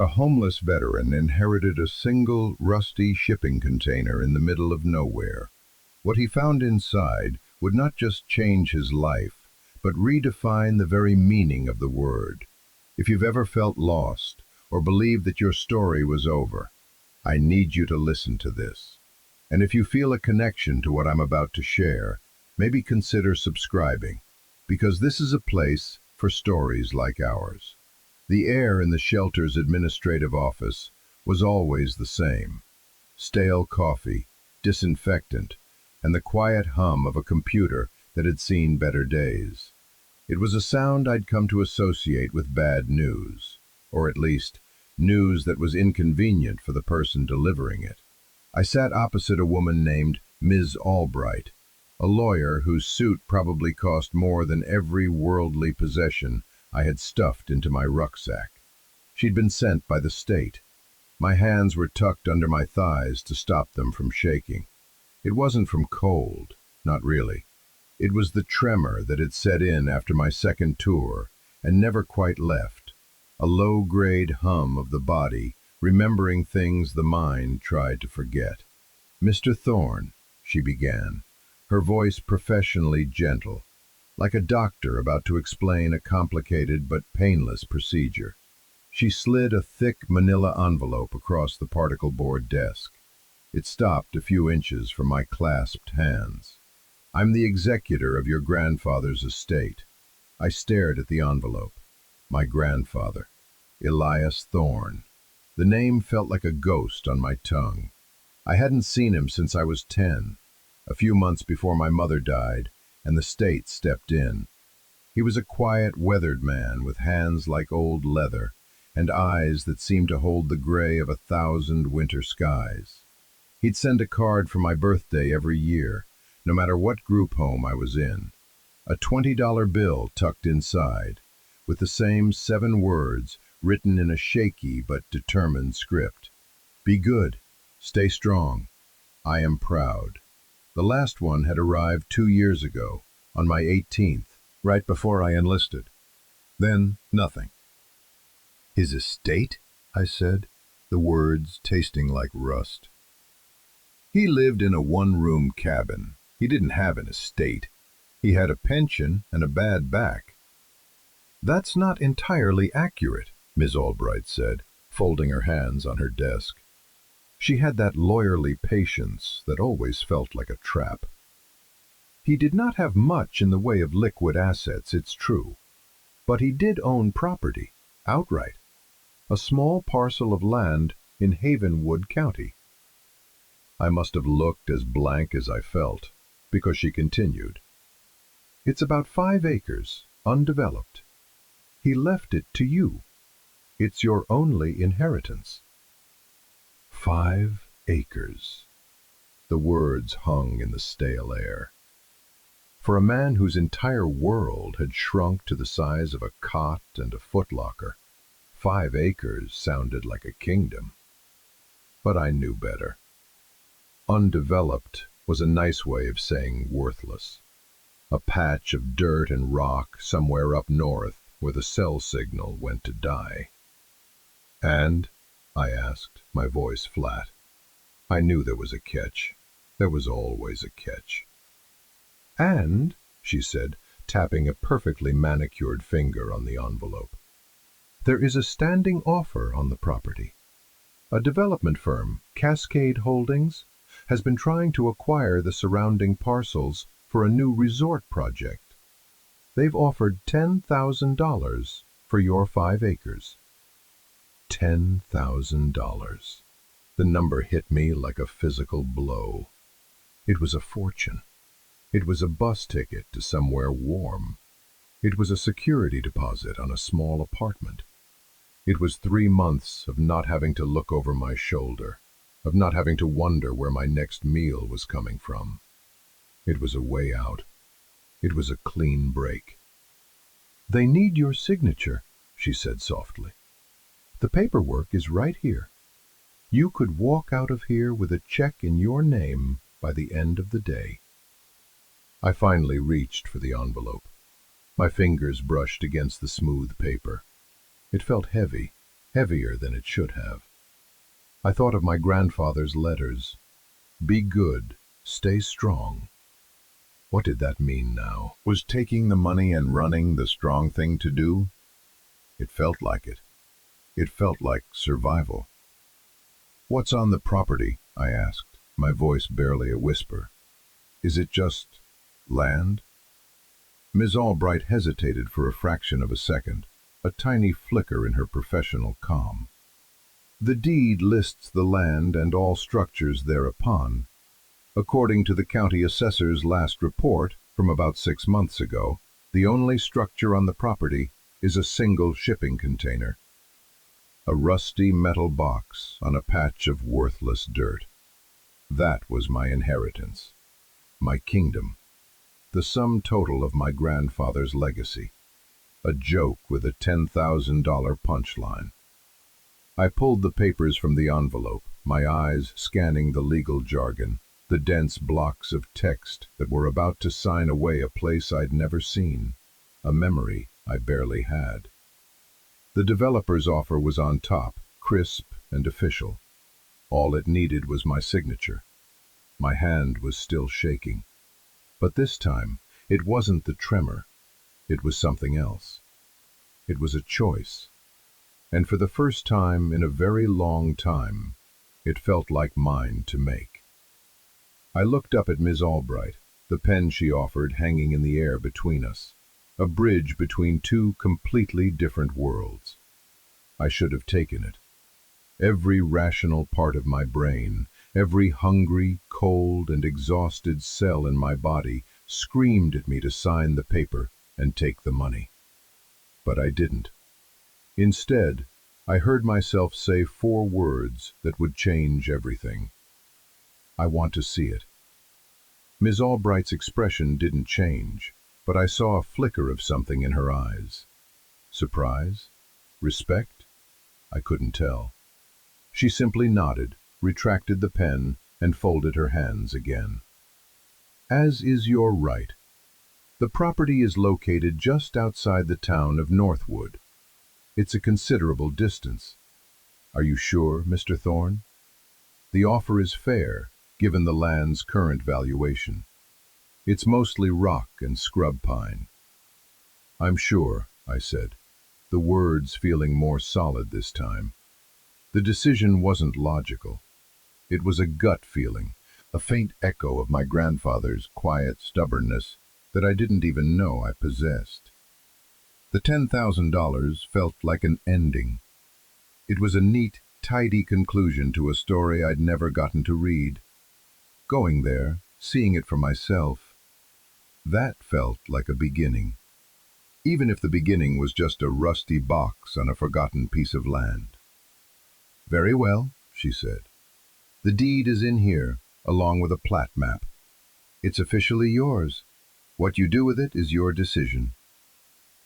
A homeless veteran inherited a single, rusty shipping container in the middle of nowhere. What he found inside would not just change his life, but redefine the very meaning of the word. If you've ever felt lost, or believed that your story was over, I need you to listen to this. And if you feel a connection to what I'm about to share, maybe consider subscribing, because this is a place for stories like ours. The air in the shelter's administrative office was always the same. Stale coffee, disinfectant, and the quiet hum of a computer that had seen better days. It was a sound I'd come to associate with bad news, or at least, news that was inconvenient for the person delivering it. I sat opposite a woman named Ms. Albright, a lawyer whose suit probably cost more than every worldly possession I had stuffed into my rucksack. She'd been sent by the state. My hands were tucked under my thighs to stop them from shaking. It wasn't from cold, not really. It was the tremor that had set in after my second tour and never quite left, a low-grade hum of the body, remembering things the mind tried to forget. "Mr. Thorne," she began, her voice professionally gentle, like a doctor about to explain a complicated but painless procedure. She slid a thick manila envelope across the particle board desk. It stopped a few inches from my clasped hands. "I'm the executor of your grandfather's estate." I stared at the envelope. My grandfather, Elias Thorne. The name felt like a ghost on my tongue. I hadn't seen him since I was 10, a few months before my mother died, and the state stepped in. He was a quiet, weathered man with hands like old leather and eyes that seemed to hold the gray of 1,000 winter skies. He'd send a card for my birthday every year, no matter what group home I was in. A $20 bill tucked inside, with the same 7 words written in a shaky but determined script. "Be good. Stay strong. I am proud." The last one had arrived 2 years ago, on my 18th, right before I enlisted. Then, nothing. "His estate?" I said, the words tasting like rust. "He lived in a one-room cabin. He didn't have an estate. He had a pension and a bad back." "That's not entirely accurate," Ms. Albright said, folding her hands on her desk. She had that lawyerly patience that always felt like a trap. "He did not have much in the way of liquid assets, it's true. But he did own property, outright. A small parcel of land in Havenwood County." I must have looked as blank as I felt, because she continued. "It's about 5 acres, undeveloped. He left it to you. It's your only inheritance." 5 acres. The words hung in the stale air. For a man whose entire world had shrunk to the size of a cot and a footlocker, 5 acres sounded like a kingdom. But I knew better. Undeveloped was a nice way of saying worthless. A patch of dirt and rock somewhere up north where the cell signal went to die. "And?" I asked, my voice flat. I knew there was a catch. There was always a catch. "And," she said, tapping a perfectly manicured finger on the envelope, "there is a standing offer on the property. A development firm, Cascade Holdings, has been trying to acquire the surrounding parcels for a new resort project. They've offered $10,000 for your 5 acres. $10,000. The number hit me like a physical blow. It was a fortune. It was a bus ticket to somewhere warm. It was a security deposit on a small apartment. It was 3 months of not having to look over my shoulder, of not having to wonder where my next meal was coming from. It was a way out. It was a clean break. "They need your signature," she said softly. "The paperwork is right here. You could walk out of here with a check in your name by the end of the day." I finally reached for the envelope. My fingers brushed against the smooth paper. It felt heavy, heavier than it should have. I thought of my grandfather's letters. Be good, stay strong. What did that mean now? Was taking the money and running the strong thing to do? It felt like it. It felt like survival. What's on the property? I asked, my voice barely a whisper. Is it just land? Ms. Albright hesitated for a fraction of a second, a tiny flicker in her professional calm. The deed lists the land and all structures thereupon. According to the county assessor's last report from about 6 months ago, the only structure on the property is a single shipping container. A rusty metal box on a patch of worthless dirt. That was my inheritance, my kingdom, the sum total of my grandfather's legacy, a joke with a $10,000 punchline. I pulled the papers from the envelope, my eyes scanning the legal jargon, the dense blocks of text that were about to sign away a place I'd never seen, a memory I barely had. The developer's offer was on top, crisp and official. All it needed was my signature. My hand was still shaking. But this time, it wasn't the tremor. It was something else. It was a choice. And for the first time in a very long time, it felt like mine to make. I looked up at Ms. Albright, the pen she offered hanging in the air between us, a bridge between two completely different worlds. I should have taken it. Every rational part of my brain, every hungry, cold, and exhausted cell in my body screamed at me to sign the paper and take the money. But I didn't. Instead, I heard myself say 4 words that would change everything. I want to see it. Ms. Albright's expression didn't change, but I saw a flicker of something in her eyes. Surprise? Respect? I couldn't tell. She simply nodded, retracted the pen, and folded her hands again. As is your right. The property is located just outside the town of Northwood. It's a considerable distance. Are you sure, Mr. Thorne? The offer is fair, given the land's current valuation. It's mostly rock and scrub pine. I'm sure, I said, the words feeling more solid this time. The decision wasn't logical. It was a gut feeling, a faint echo of my grandfather's quiet stubbornness that I didn't even know I possessed. The $10,000 felt like an ending. It was a neat, tidy conclusion to a story I'd never gotten to read. Going there, seeing it for myself, that felt like a beginning. Even if the beginning was just a rusty box on a forgotten piece of land. Very well, she said. The deed is in here, along with a plat map. It's officially yours. What you do with it is your decision.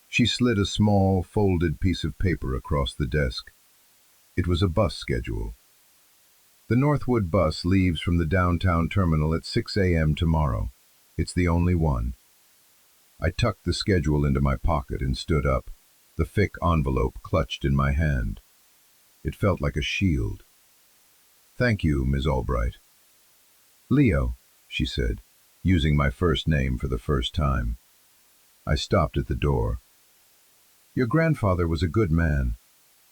She slid a small, folded piece of paper across the desk. It was a bus schedule. The Northwood bus leaves from the downtown terminal at 6 a.m. tomorrow. It's the only one. I tucked the schedule into my pocket and stood up, the thick envelope clutched in my hand. It felt like a shield. Thank you, Ms. Albright. Leo, she said, using my first name for the first time. I stopped at the door. Your grandfather was a good man.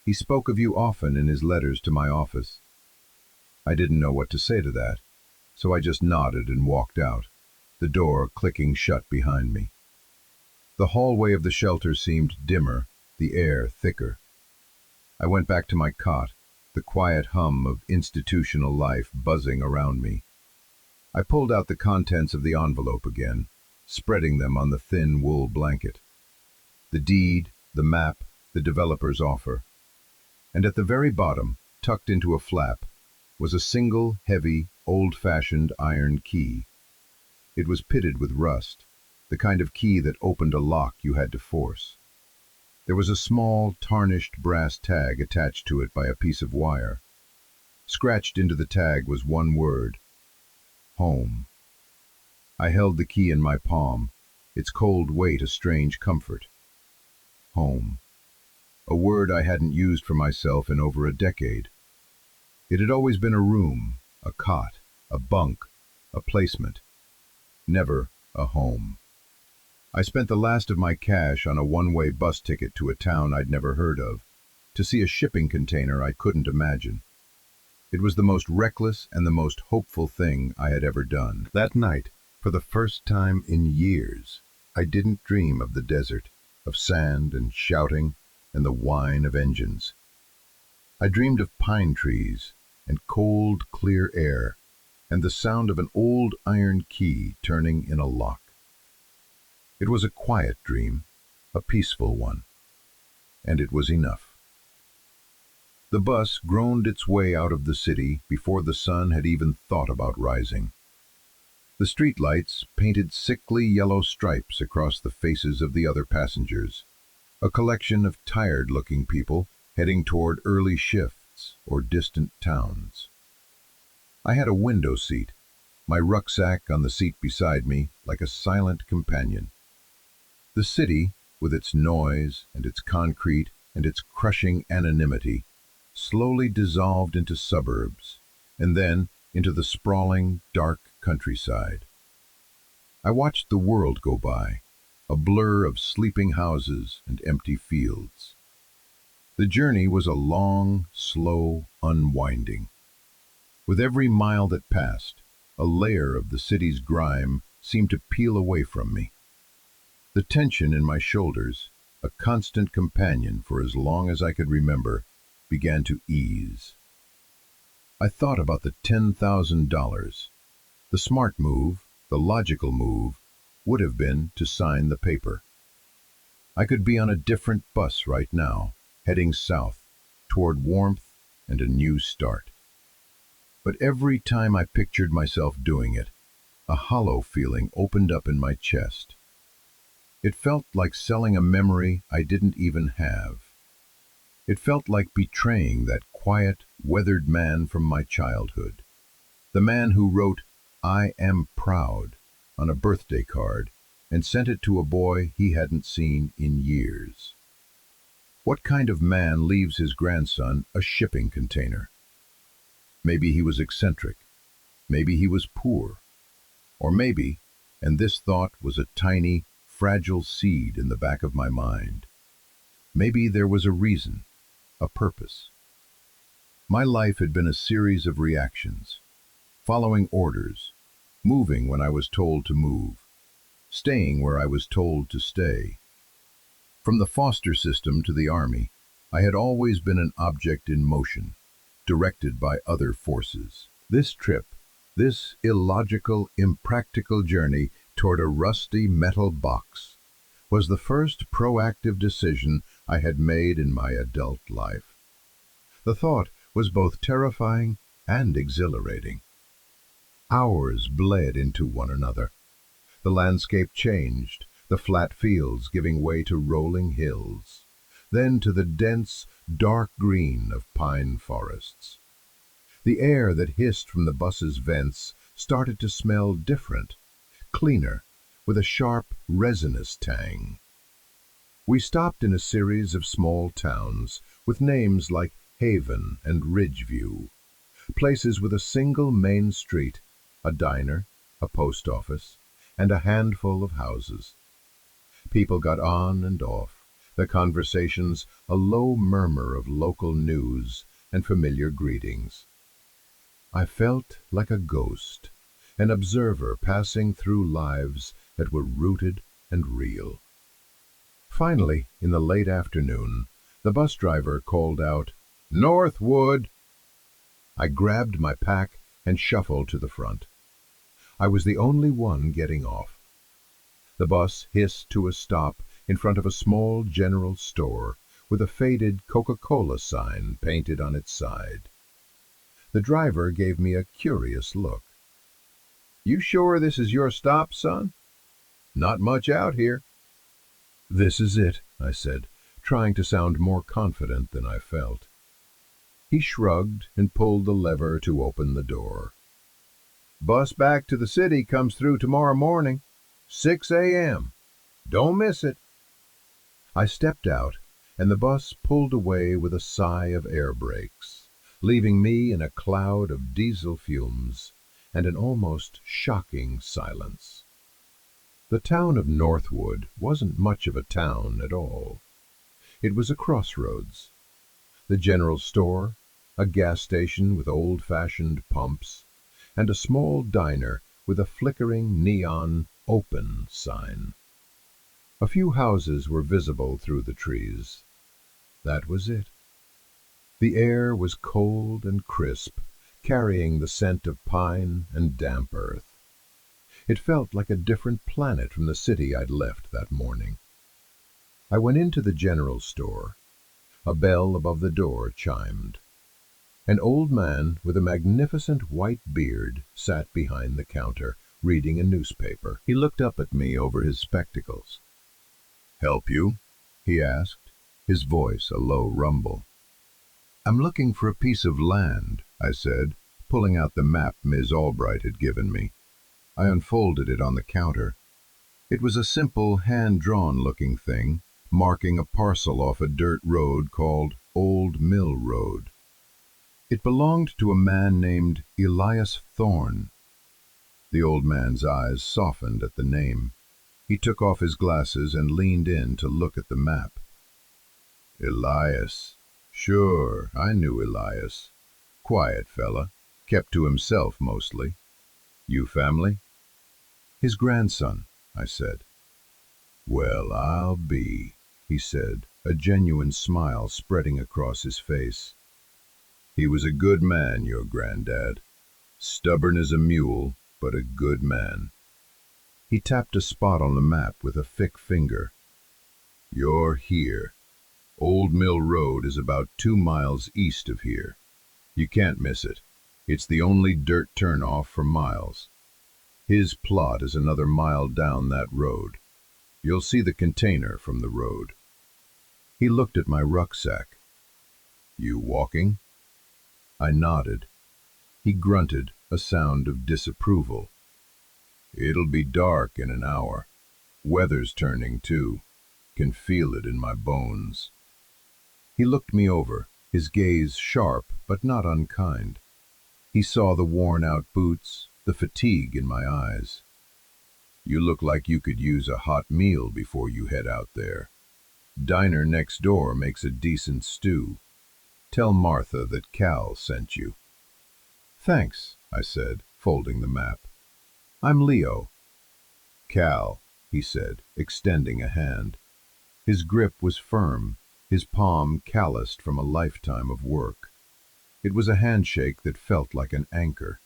He spoke of you often in his letters to my office. I didn't know what to say to that, so I just nodded and walked out, the door clicking shut behind me. The hallway of the shelter seemed dimmer, the air thicker. I went back to my cot, the quiet hum of institutional life buzzing around me. I pulled out the contents of the envelope again, spreading them on the thin wool blanket. The deed, the map, the developer's offer. And at the very bottom, tucked into a flap, was a single, heavy, old-fashioned iron key. It was pitted with rust, the kind of key that opened a lock you had to force. There was a small, tarnished brass tag attached to it by a piece of wire. Scratched into the tag was one word: home. I held the key in my palm, its cold weight a strange comfort. Home. a word I hadn't used for myself in over a decade. It had always been a room, a cot, a bunk, a placement, never a home. I spent the last of my cash on a one-way bus ticket to a town I'd never heard of, to see a shipping container I couldn't imagine. It was the most reckless and the most hopeful thing I had ever done. That night, for the first time in years, I didn't dream of the desert, of sand and shouting and the whine of engines. I dreamed of pine trees and cold, clear air and the sound of an old iron key turning in a lock. It was a quiet dream, a peaceful one, and it was enough. The bus groaned its way out of the city before the sun had even thought about rising. The streetlights painted sickly yellow stripes across the faces of the other passengers, a collection of tired-looking people heading toward early shifts or distant towns. I had a window seat, my rucksack on the seat beside me like a silent companion. The city, with its noise and its concrete and its crushing anonymity, slowly dissolved into suburbs, and then into the sprawling, dark countryside. I watched the world go by, a blur of sleeping houses and empty fields. The journey was a long, slow unwinding. With every mile that passed, a layer of the city's grime seemed to peel away from me. The tension in my shoulders, a constant companion for as long as I could remember, began to ease. I thought about the $10,000. The smart move, the logical move, would have been to sign the paper. I could be on a different bus right now, heading south, toward warmth and a new start. But every time I pictured myself doing it, a hollow feeling opened up in my chest. It felt like selling a memory I didn't even have. It felt like betraying that quiet, weathered man from my childhood. The man who wrote, "I am proud," on a birthday card and sent it to a boy he hadn't seen in years. What kind of man leaves his grandson a shipping container? Maybe he was eccentric. Maybe he was poor. Or maybe, and this thought was a tiny, fragile seed in the back of my mind, maybe there was a reason, a purpose. My life had been a series of reactions, following orders, moving when I was told to move, staying where I was told to stay. From the foster system to the army, I had always been an object in motion, directed by other forces. This trip, this illogical, impractical journey toward a rusty metal box, was the first proactive decision I had made in my adult life. The thought was both terrifying and exhilarating. Hours bled into one another. The landscape changed, the flat fields giving way to rolling hills, then to the dense, dark green of pine forests. The air that hissed from the bus's vents started to smell different, cleaner, with a sharp, resinous tang. We stopped in a series of small towns with names like Haven and Ridgeview, places with a single main street, a diner, a post office, and a handful of houses. People got on and off, their conversations a low murmur of local news and familiar greetings. I felt like a ghost, an observer passing through lives that were rooted and real. Finally, in the late afternoon, the bus driver called out, "Northwood!" I grabbed my pack and shuffled to the front. I was the only one getting off. The bus hissed to a stop in front of a small general store with a faded Coca-Cola sign painted on its side. The driver gave me a curious look. "You sure this is your stop, son? Not much out here." "This is it," I said, trying to sound more confident than I felt. He shrugged and pulled the lever to open the door. "Bus back to the city comes through tomorrow morning, 6 a.m. Don't miss it." I stepped out and the bus pulled away with a sigh of air brakes, leaving me in a cloud of diesel fumes and an almost shocking silence. The town of Northwood wasn't much of a town at all. It was a crossroads. The general store, a gas station with old-fashioned pumps, and a small diner with a flickering neon "open" sign. A few houses were visible through the trees. That was it. The air was cold and crisp, carrying the scent of pine and damp earth. It felt like a different planet from the city I'd left that morning. I went into the general store. A bell above the door chimed. An old man with a magnificent white beard sat behind the counter, reading a newspaper. He looked up at me over his spectacles. "Help you?" he asked, his voice a low rumble. "I'm looking for a piece of land," I said, pulling out the map Ms. Albright had given me. I unfolded it on the counter. It was a simple, hand-drawn looking thing, marking a parcel off a dirt road called Old Mill Road. It belonged to a man named Elias Thorne. The old man's eyes softened at the name. He took off his glasses and leaned in to look at the map. "Elias. Sure, I knew Elias. Quiet fella, kept to himself mostly. You family?" "His grandson," I said. "Well, I'll be," he said, a genuine smile spreading across his face. "He was a good man, your granddad. Stubborn as a mule, but a good man." He tapped a spot on the map with a thick finger. "You're here. Old Mill Road is about 2 miles east of here. You can't miss it. It's the only dirt turnoff for miles. His plot is another mile down that road. You'll see the container from the road." He looked at my rucksack. "You walking?" I nodded. He grunted, a sound of disapproval. "It'll be dark in an hour. Weather's turning too. Can feel it in my bones." He looked me over, his gaze sharp but not unkind. He saw the worn-out boots, the fatigue in my eyes. "You look like you could use a hot meal before you head out there. Diner next door makes a decent stew. Tell Martha that Cal sent you." "Thanks," I said, folding the map. "I'm Leo." "Cal," he said, extending a hand. His grip was firm, his palm calloused from a lifetime of work. It was a handshake that felt like an anchor.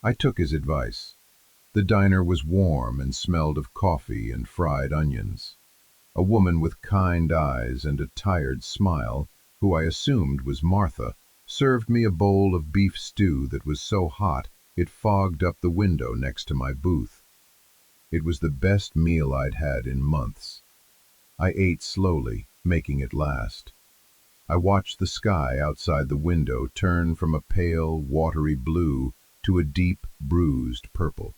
I took his advice. The diner was warm and smelled of coffee and fried onions. A woman with kind eyes and a tired smile, who I assumed was Martha, served me a bowl of beef stew that was so hot it fogged up the window next to my booth. It was the best meal I'd had in months. I ate slowly, making it last. I watched the sky outside the window turn from a pale, watery blue to a deep, bruised purple.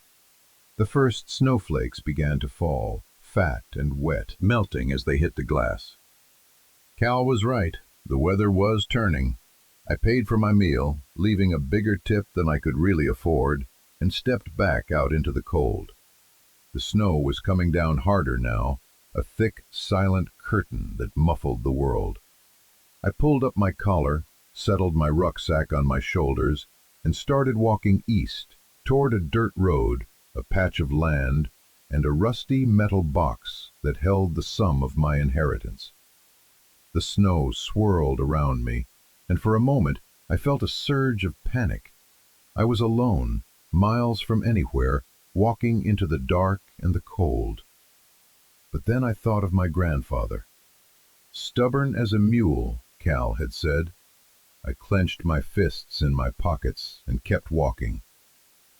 The first snowflakes began to fall, fat and wet, melting as they hit the glass. Cal was right. The weather was turning. I paid for my meal, leaving a bigger tip than I could really afford, and stepped back out into the cold. The snow was coming down harder now, a thick, silent curtain that muffled the world. I pulled up my collar, settled my rucksack on my shoulders, and started walking east, toward a dirt road, a patch of land, and a rusty metal box that held the sum of my inheritance. The snow swirled around me, and for a moment I felt a surge of panic. I was alone, miles from anywhere, walking into the dark and the cold. But then I thought of my grandfather. Stubborn as a mule, Cal had said. I clenched my fists in my pockets and kept walking.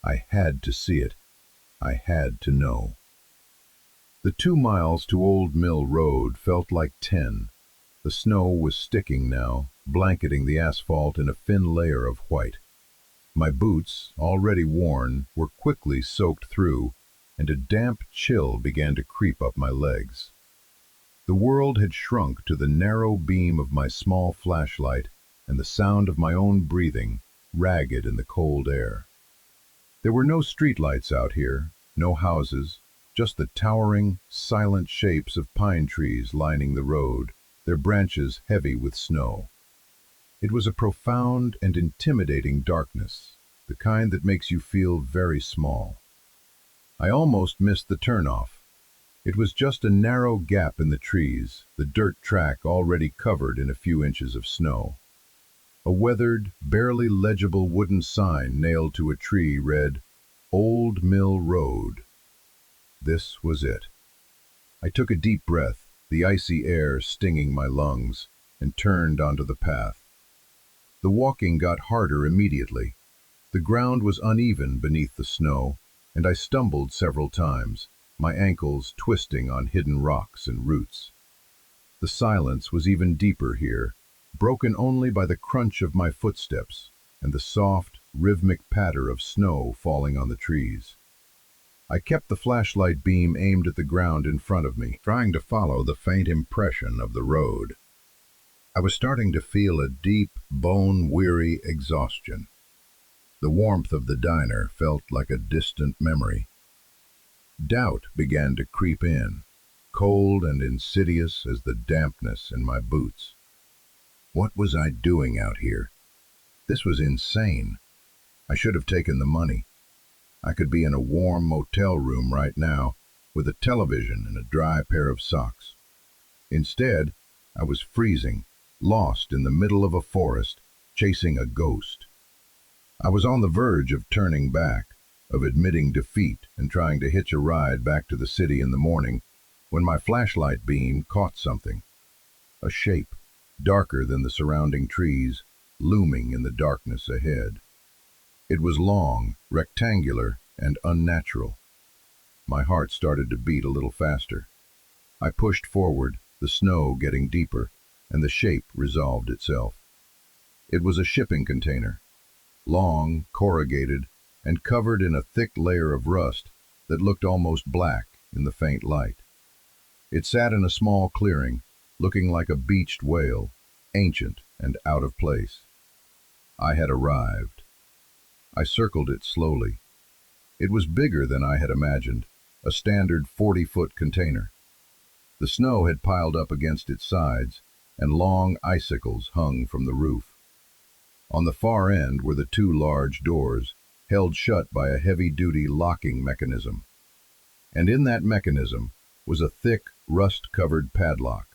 I had to see it. I had to know. The 2 miles to Old Mill Road felt like 10. The snow was sticking now, blanketing the asphalt in a thin layer of white. My boots, already worn, were quickly soaked through, and a damp chill began to creep up my legs. The world had shrunk to the narrow beam of my small flashlight and the sound of my own breathing, ragged in the cold air. There were no streetlights out here, no houses, just the towering, silent shapes of pine trees lining the road, their branches heavy with snow. It was a profound and intimidating darkness, the kind that makes you feel very small. I almost missed the turnoff. It was just a narrow gap in the trees, the dirt track already covered in a few inches of snow. A weathered, barely legible wooden sign nailed to a tree read, "Old Mill Road." This was it. I took a deep breath, the icy air stinging my lungs, and turned onto the path. The walking got harder immediately. The ground was uneven beneath the snow, and I stumbled several times, my ankles twisting on hidden rocks and roots. The silence was even deeper here, broken only by the crunch of my footsteps and the soft, rhythmic patter of snow falling on the trees. I kept the flashlight beam aimed at the ground in front of me, trying to follow the faint impression of the road. I was starting to feel a deep, bone-weary exhaustion. The warmth of the diner felt like a distant memory. Doubt began to creep in, cold and insidious as the dampness in my boots. What was I doing out here? This was insane. I should have taken the money. I could be in a warm motel room right now, with a television and a dry pair of socks. Instead, I was freezing, lost in the middle of a forest, chasing a ghost. I was on the verge of turning back, of admitting defeat and trying to hitch a ride back to the city in the morning, when my flashlight beam caught something. A shape, darker than the surrounding trees, looming in the darkness ahead. It was long, rectangular, and unnatural. My heart started to beat a little faster. I pushed forward, the snow getting deeper, and the shape resolved itself. It was a shipping container, long, corrugated, and covered in a thick layer of rust that looked almost black in the faint light. It sat in a small clearing, looking like a beached whale, ancient and out of place. I had arrived. I circled it slowly. It was bigger than I had imagined, a standard 40-foot container. The snow had piled up against its sides, and long icicles hung from the roof. On the far end were the two large doors, held shut by a heavy-duty locking mechanism. And in that mechanism was a thick, rust-covered padlock.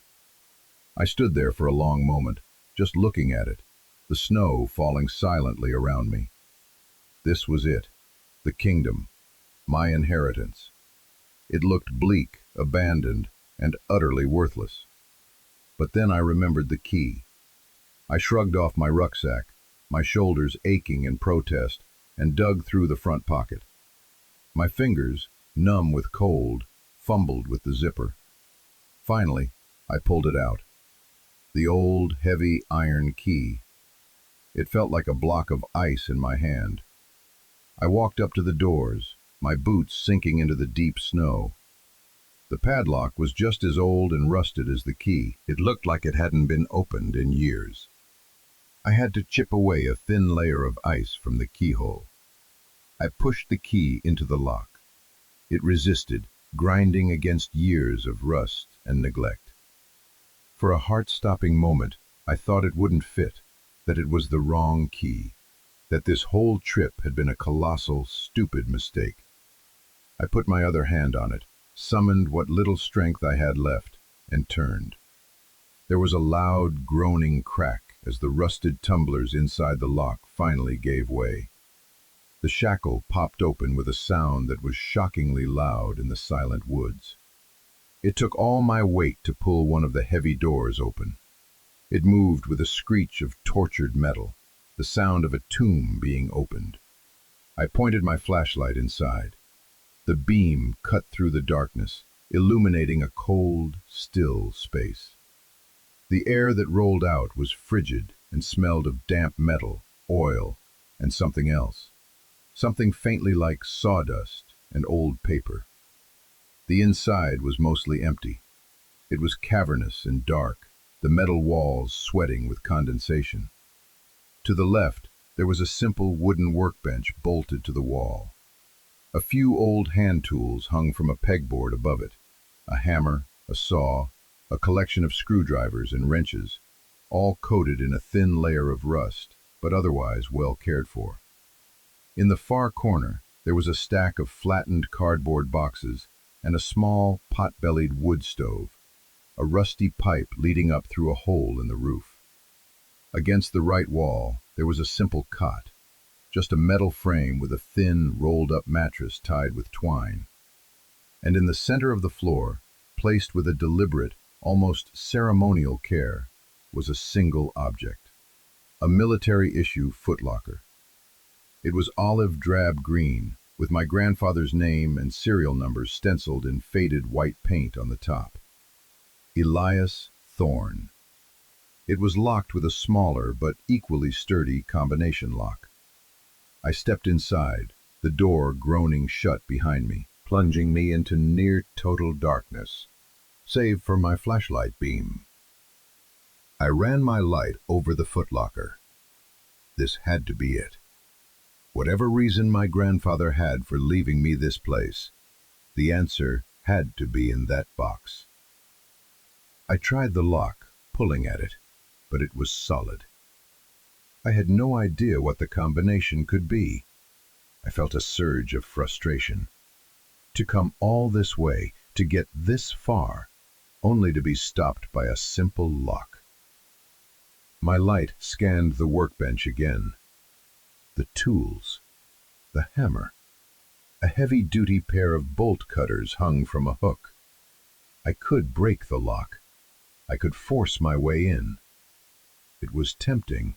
I stood there for a long moment, just looking at it, the snow falling silently around me. This was it, the kingdom, my inheritance. It looked bleak, abandoned, and utterly worthless. But then I remembered the key. I shrugged off my rucksack, my shoulders aching in protest, and dug through the front pocket. My fingers, numb with cold, fumbled with the zipper. Finally, I pulled it out. The old, heavy iron key. It felt like a block of ice in my hand. I walked up to the doors, my boots sinking into the deep snow. The padlock was just as old and rusted as the key. It looked like it hadn't been opened in years. I had to chip away a thin layer of ice from the keyhole. I pushed the key into the lock. It resisted, grinding against years of rust and neglect. For a heart-stopping moment, I thought it wouldn't fit, that it was the wrong key, that this whole trip had been a colossal, stupid mistake. I put my other hand on it, summoned what little strength I had left, and turned. There was a loud, groaning crack as the rusted tumblers inside the lock finally gave way. The shackle popped open with a sound that was shockingly loud in the silent woods. It took all my weight to pull one of the heavy doors open. It moved with a screech of tortured metal, the sound of a tomb being opened. I pointed my flashlight inside. The beam cut through the darkness, illuminating a cold, still space. The air that rolled out was frigid and smelled of damp metal, oil, and something else. Something faintly like sawdust and old paper. The inside was mostly empty. It was cavernous and dark, the metal walls sweating with condensation. To the left, there was a simple wooden workbench bolted to the wall. A few old hand tools hung from a pegboard above it. A hammer, a saw, a collection of screwdrivers and wrenches, all coated in a thin layer of rust, but otherwise well cared for. In the far corner, there was a stack of flattened cardboard boxes and a small, pot-bellied wood stove, a rusty pipe leading up through a hole in the roof. Against the right wall, there was a simple cot, just a metal frame with a thin, rolled-up mattress tied with twine. And in the center of the floor, placed with a deliberate, almost ceremonial care, was a single object, a military-issue footlocker. It was olive drab green, with my grandfather's name and serial numbers stenciled in faded white paint on the top. Elias Thorne. It was locked with a smaller but equally sturdy combination lock. I stepped inside, the door groaning shut behind me, plunging me into near total darkness, save for my flashlight beam. I ran my light over the footlocker. This had to be it. Whatever reason my grandfather had for leaving me this place, the answer had to be in that box. I tried the lock, pulling at it, but it was solid. I had no idea what the combination could be. I felt a surge of frustration. To come all this way, to get this far, only to be stopped by a simple lock. My light scanned the workbench again. The tools, the hammer, a heavy-duty pair of bolt cutters hung from a hook. I could break the lock. I could force my way in. It was tempting,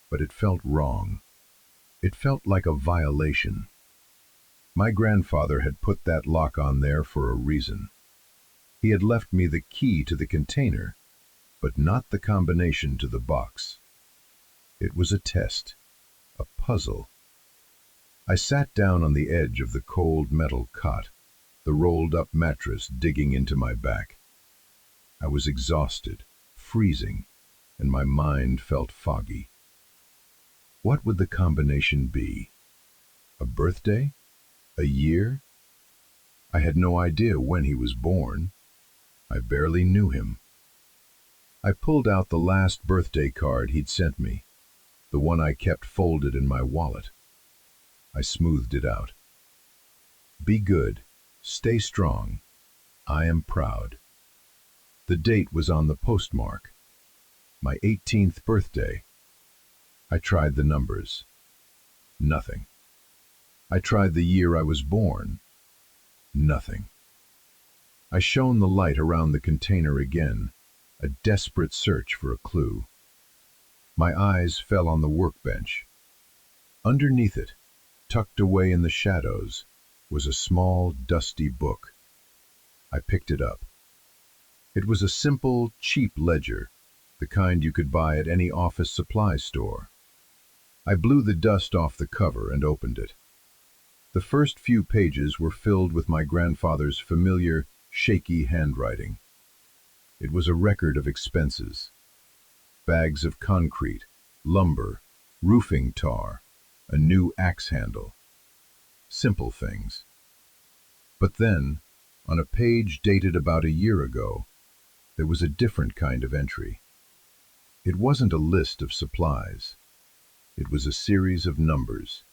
but it felt wrong. It felt like a violation. My grandfather had put that lock on there for a reason. He had left me the key to the container, but not the combination to the box. It was a test, a puzzle. I sat down on the edge of the cold metal cot, the rolled-up mattress digging into my back. I was exhausted, freezing, and my mind felt foggy. What would the combination be? A birthday? A year? I had no idea when he was born. I barely knew him. I pulled out the last birthday card he'd sent me, the one I kept folded in my wallet. I smoothed it out. Be good. Stay strong. I am proud. The date was on the postmark. My 18th birthday. I tried the numbers. Nothing. I tried the year I was born. Nothing. I shone the light around the container again, a desperate search for a clue. My eyes fell on the workbench. Underneath it, tucked away in the shadows, was a small, dusty book. I picked it up. It was a simple, cheap ledger, the kind you could buy at any office supply store. I blew the dust off the cover and opened it. The first few pages were filled with my grandfather's familiar, shaky handwriting. It was a record of expenses. Bags of concrete, lumber, roofing tar, a new axe handle. Simple things. But then, on a page dated about a year ago, there was a different kind of entry. It wasn't a list of supplies. It was a series of numbers.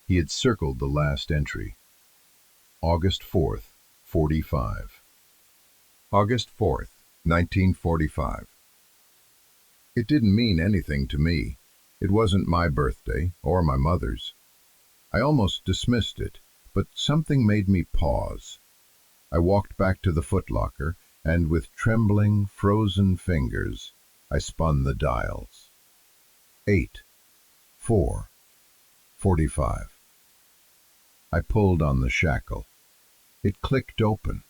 He had circled the last entry. August 4th, 45. August 4th, 1945. It didn't mean anything to me. It wasn't my birthday, or my mother's. I almost dismissed it, but something made me pause. I walked back to the footlocker, and with trembling, frozen fingers, I spun the dials. 8, 4, 45. I pulled on the shackle. It clicked open.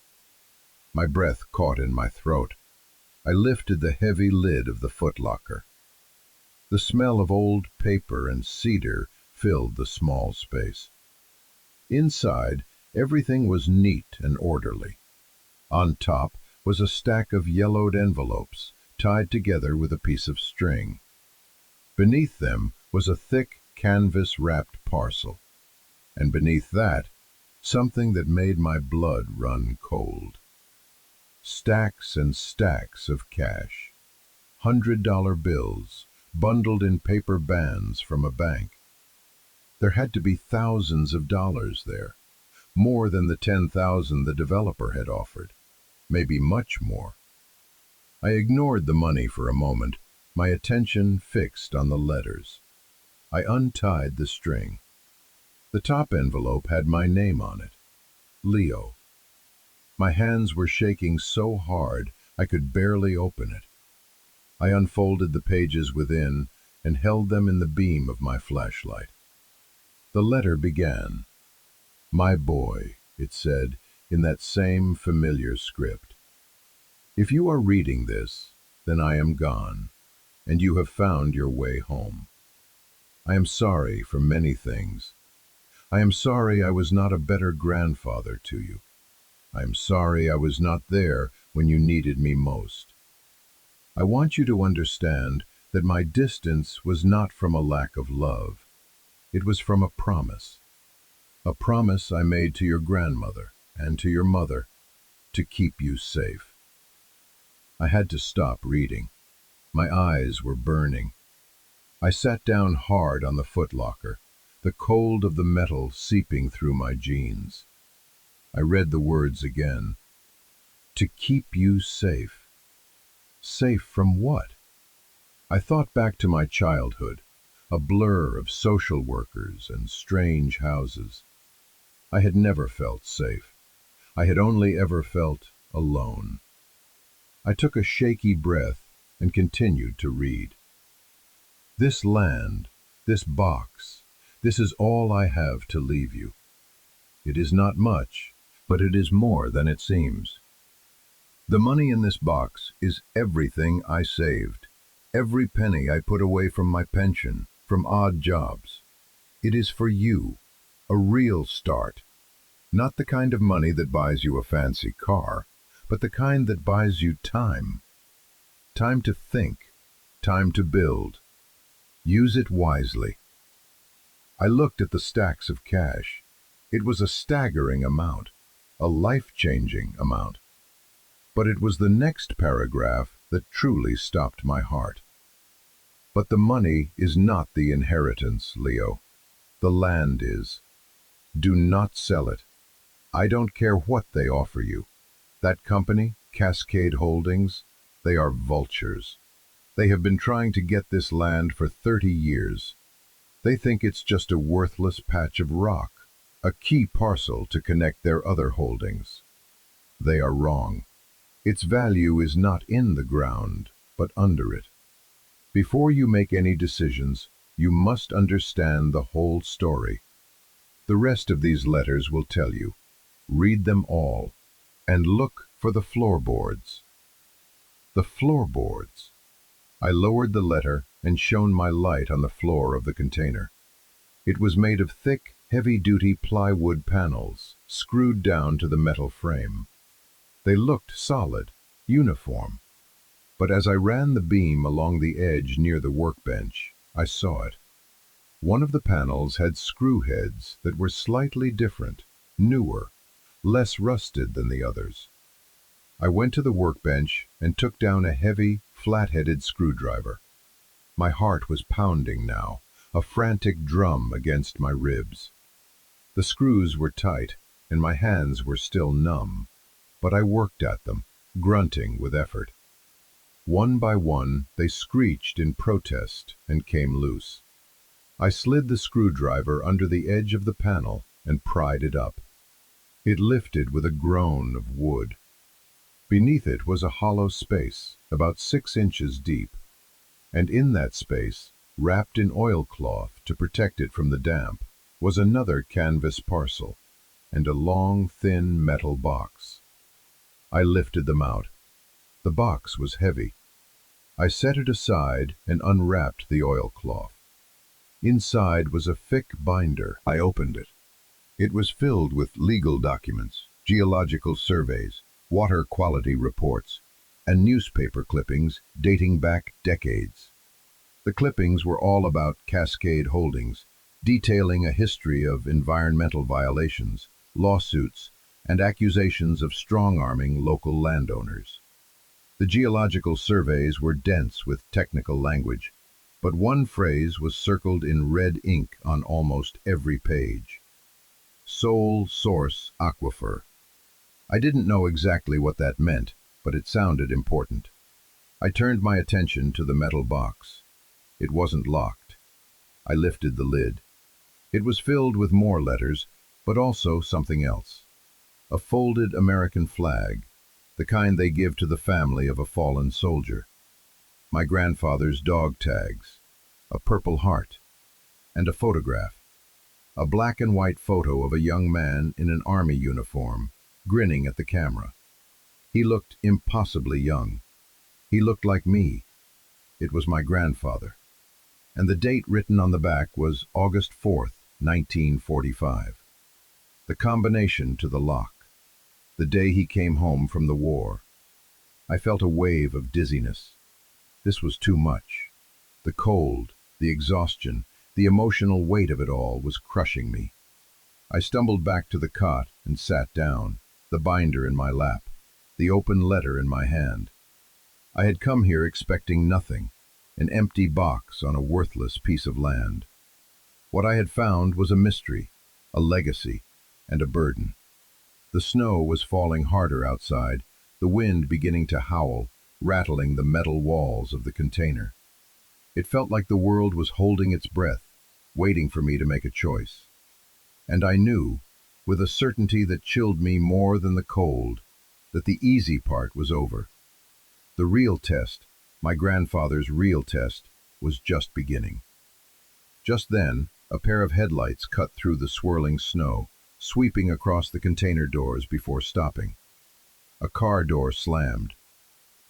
My breath caught in my throat. I lifted the heavy lid of the footlocker. The smell of old paper and cedar filled the small space. Inside, everything was neat and orderly. On top was a stack of yellowed envelopes tied together with a piece of string. Beneath them was a thick, canvas-wrapped parcel, and beneath that, something that made my blood run cold. Stacks and stacks of cash. $100 bills, bundled in paper bands from a bank. There had to be thousands of dollars there, more than the 10,000 the developer had offered, maybe much more. I ignored the money for a moment, my attention fixed on the letters. I untied the string. The top envelope had my name on it, Leo. My hands were shaking so hard I could barely open it. I unfolded the pages within and held them in the beam of my flashlight. The letter began. "My boy," it said in that same familiar script. "If you are reading this, then I am gone, and you have found your way home. I am sorry for many things. I am sorry I was not a better grandfather to you. I am sorry I was not there when you needed me most. I want you to understand that my distance was not from a lack of love. It was from a promise I made to your grandmother and to your mother, to keep you safe." I had to stop reading. My eyes were burning. I sat down hard on the footlocker, the cold of the metal seeping through my jeans. I read the words again. To keep you safe. Safe from what? I thought back to my childhood, a blur of social workers and strange houses. I had never felt safe. I had only ever felt alone. I took a shaky breath and continued to read. "This land, this box, this is all I have to leave you. It is not much, but it is more than it seems. The money in this box is everything I saved, every penny I put away from my pension, from odd jobs. It is for you, a real start. Not the kind of money that buys you a fancy car, but the kind that buys you time. Time to think, time to build. Use it wisely." I looked at the stacks of cash. It was a staggering amount, a life-changing amount. But it was the next paragraph that truly stopped my heart. "But the money is not the inheritance, Leo. The land is. Do not sell it. I don't care what they offer you. That company, Cascade Holdings, they are vultures. They have been trying to get this land for 30 years. They think it's just a worthless patch of rock, a key parcel to connect their other holdings. They are wrong. Its value is not in the ground, but under it. Before you make any decisions, you must understand the whole story. The rest of these letters will tell you. Read them all, and look for the floorboards." The floorboards. I lowered the letter and shone my light on the floor of the container. It was made of thick, heavy-duty plywood panels, screwed down to the metal frame. They looked solid, uniform. But as I ran the beam along the edge near the workbench, I saw it. One of the panels had screw heads that were slightly different, newer, less rusted than the others. I went to the workbench and took down a heavy, flat-headed screwdriver. My heart was pounding now, a frantic drum against my ribs. The screws were tight, and my hands were still numb, but I worked at them, grunting with effort. One by one, they screeched in protest and came loose. I slid the screwdriver under the edge of the panel and pried it up. It lifted with a groan of wood. Beneath it was a hollow space, about 6 inches deep, and in that space, wrapped in oilcloth to protect it from the damp, was another canvas parcel, and a long, thin metal box. I lifted them out. The box was heavy. I set it aside and unwrapped the oilcloth. Inside was a thick binder. I opened it. It was filled with legal documents, geological surveys, water quality reports, and newspaper clippings dating back decades. The clippings were all about Cascade Holdings, detailing a history of environmental violations, lawsuits, and accusations of strong-arming local landowners. The geological surveys were dense with technical language, but one phrase was circled in red ink on almost every page: sole source aquifer. I didn't know exactly what that meant, but it sounded important. I turned my attention to the metal box. It wasn't locked. I lifted the lid. It was filled with more letters, but also something else. A folded American flag, the kind they give to the family of a fallen soldier. My grandfather's dog tags, a Purple Heart, and a photograph. A black and white photo of a young man in an army uniform, grinning at the camera. He looked impossibly young. He looked like me. It was my grandfather. And the date written on the back was August 4th, 1945. The combination to the lock. The day he came home from the war. I felt a wave of dizziness. This was too much. The cold, the exhaustion, the emotional weight of it all was crushing me. I stumbled back to the cot and sat down, the binder in my lap, the open letter in my hand. I had come here expecting nothing, an empty box on a worthless piece of land. What I had found was a mystery, a legacy, and a burden. The snow was falling harder outside, the wind beginning to howl, rattling the metal walls of the container. It felt like the world was holding its breath, waiting for me to make a choice. And I knew, with a certainty that chilled me more than the cold, that the easy part was over. The real test, my grandfather's real test, was just beginning. Just then, a pair of headlights cut through the swirling snow, sweeping across the container doors before stopping. A car door slammed.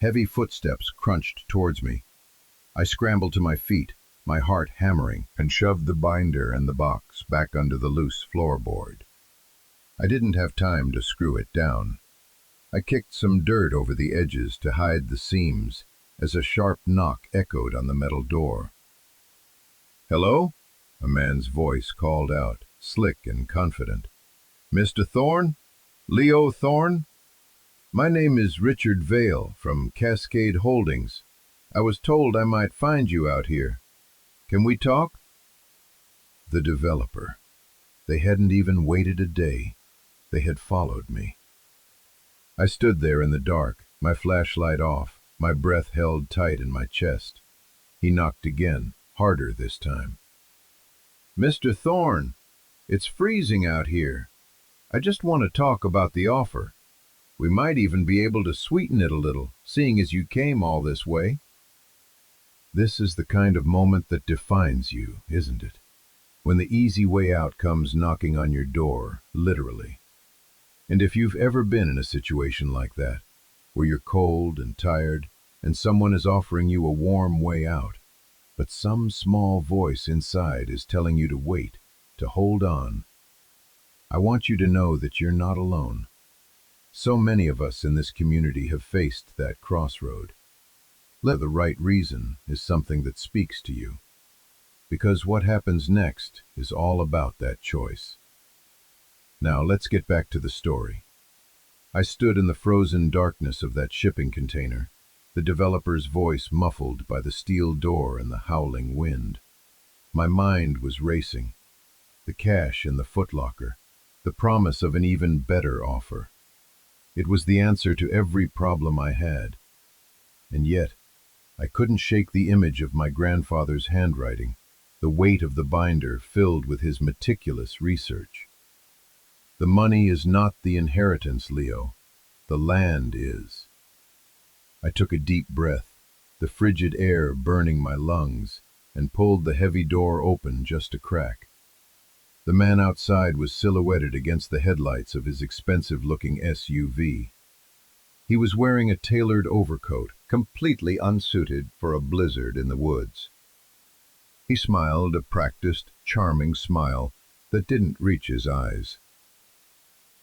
Heavy footsteps crunched towards me. I scrambled to my feet, my heart hammering, and shoved the binder and the box back under the loose floorboard. I didn't have time to screw it down. I kicked some dirt over the edges to hide the seams as a sharp knock echoed on the metal door. "Hello?" A man's voice called out, slick and confident. "Mr. Thorne? Leo Thorne? My name is Richard Vale from Cascade Holdings. I was told I might find you out here. Can we talk?" The developer. They hadn't even waited a day. They had followed me. I stood there in the dark, my flashlight off, my breath held tight in my chest. He knocked again, harder this time. "Mr. Thorne, it's freezing out here. I just want to talk about the offer. We might even be able to sweeten it a little, seeing as you came all this way." This is the kind of moment that defines you, isn't it? When the easy way out comes knocking on your door, literally. And if you've ever been in a situation like that, where you're cold and tired, and someone is offering you a warm way out, but some small voice inside is telling you to wait, to hold on, I want you to know that you're not alone. So many of us in this community have faced that crossroad. The right reason is something that speaks to you, because what happens next is all about that choice. Now let's get back to the story. I stood in the frozen darkness of that shipping container, the developer's voice muffled by the steel door and the howling wind. My mind was racing. The cash in the footlocker, the promise of an even better offer. It was the answer to every problem I had. And yet, I couldn't shake the image of my grandfather's handwriting, the weight of the binder filled with his meticulous research. The money is not the inheritance, Leo. The land is. I took a deep breath, the frigid air burning my lungs, and pulled the heavy door open just a crack. The man outside was silhouetted against the headlights of his expensive-looking SUV. He was wearing a tailored overcoat, completely unsuited for a blizzard in the woods. He smiled a practiced, charming smile that didn't reach his eyes.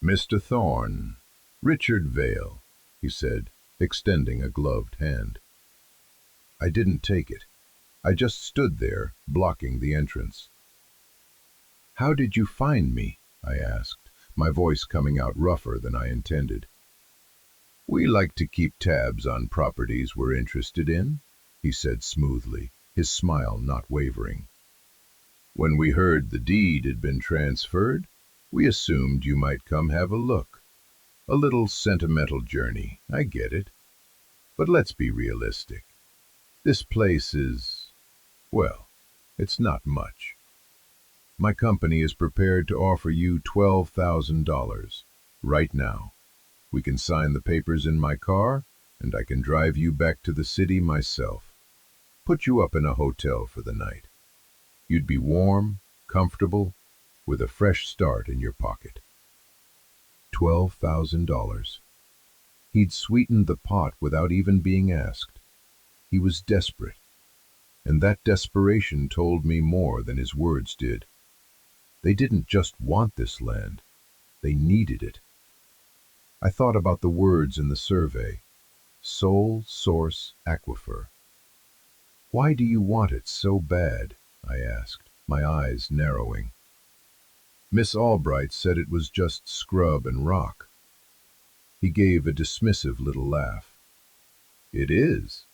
"Mr. Thorne, Richard Vale, he said, extending a gloved hand. I didn't take it. I just stood there, blocking the entrance. "How did you find me?" I asked, my voice coming out rougher than I intended. "We like to keep tabs on properties we're interested in," he said smoothly, his smile not wavering. "When we heard the deed had been transferred, we assumed you might come have a look. A little sentimental journey, I get it. But let's be realistic. This place is, well, it's not much. My company is prepared to offer you $12,000 right now. We can sign the papers in my car, and I can drive you back to the city myself. Put you up in a hotel for the night. You'd be warm, comfortable, with a fresh start in your pocket." $12,000. He'd sweetened the pot without even being asked. He was desperate, and that desperation told me more than his words did. They didn't just want this land, they needed it. I thought about the words in the survey. Sole source aquifer. "Why do you want it so bad?" I asked, my eyes narrowing. Miss Albright said it was just scrub and rock. He gave a dismissive little laugh. "It is.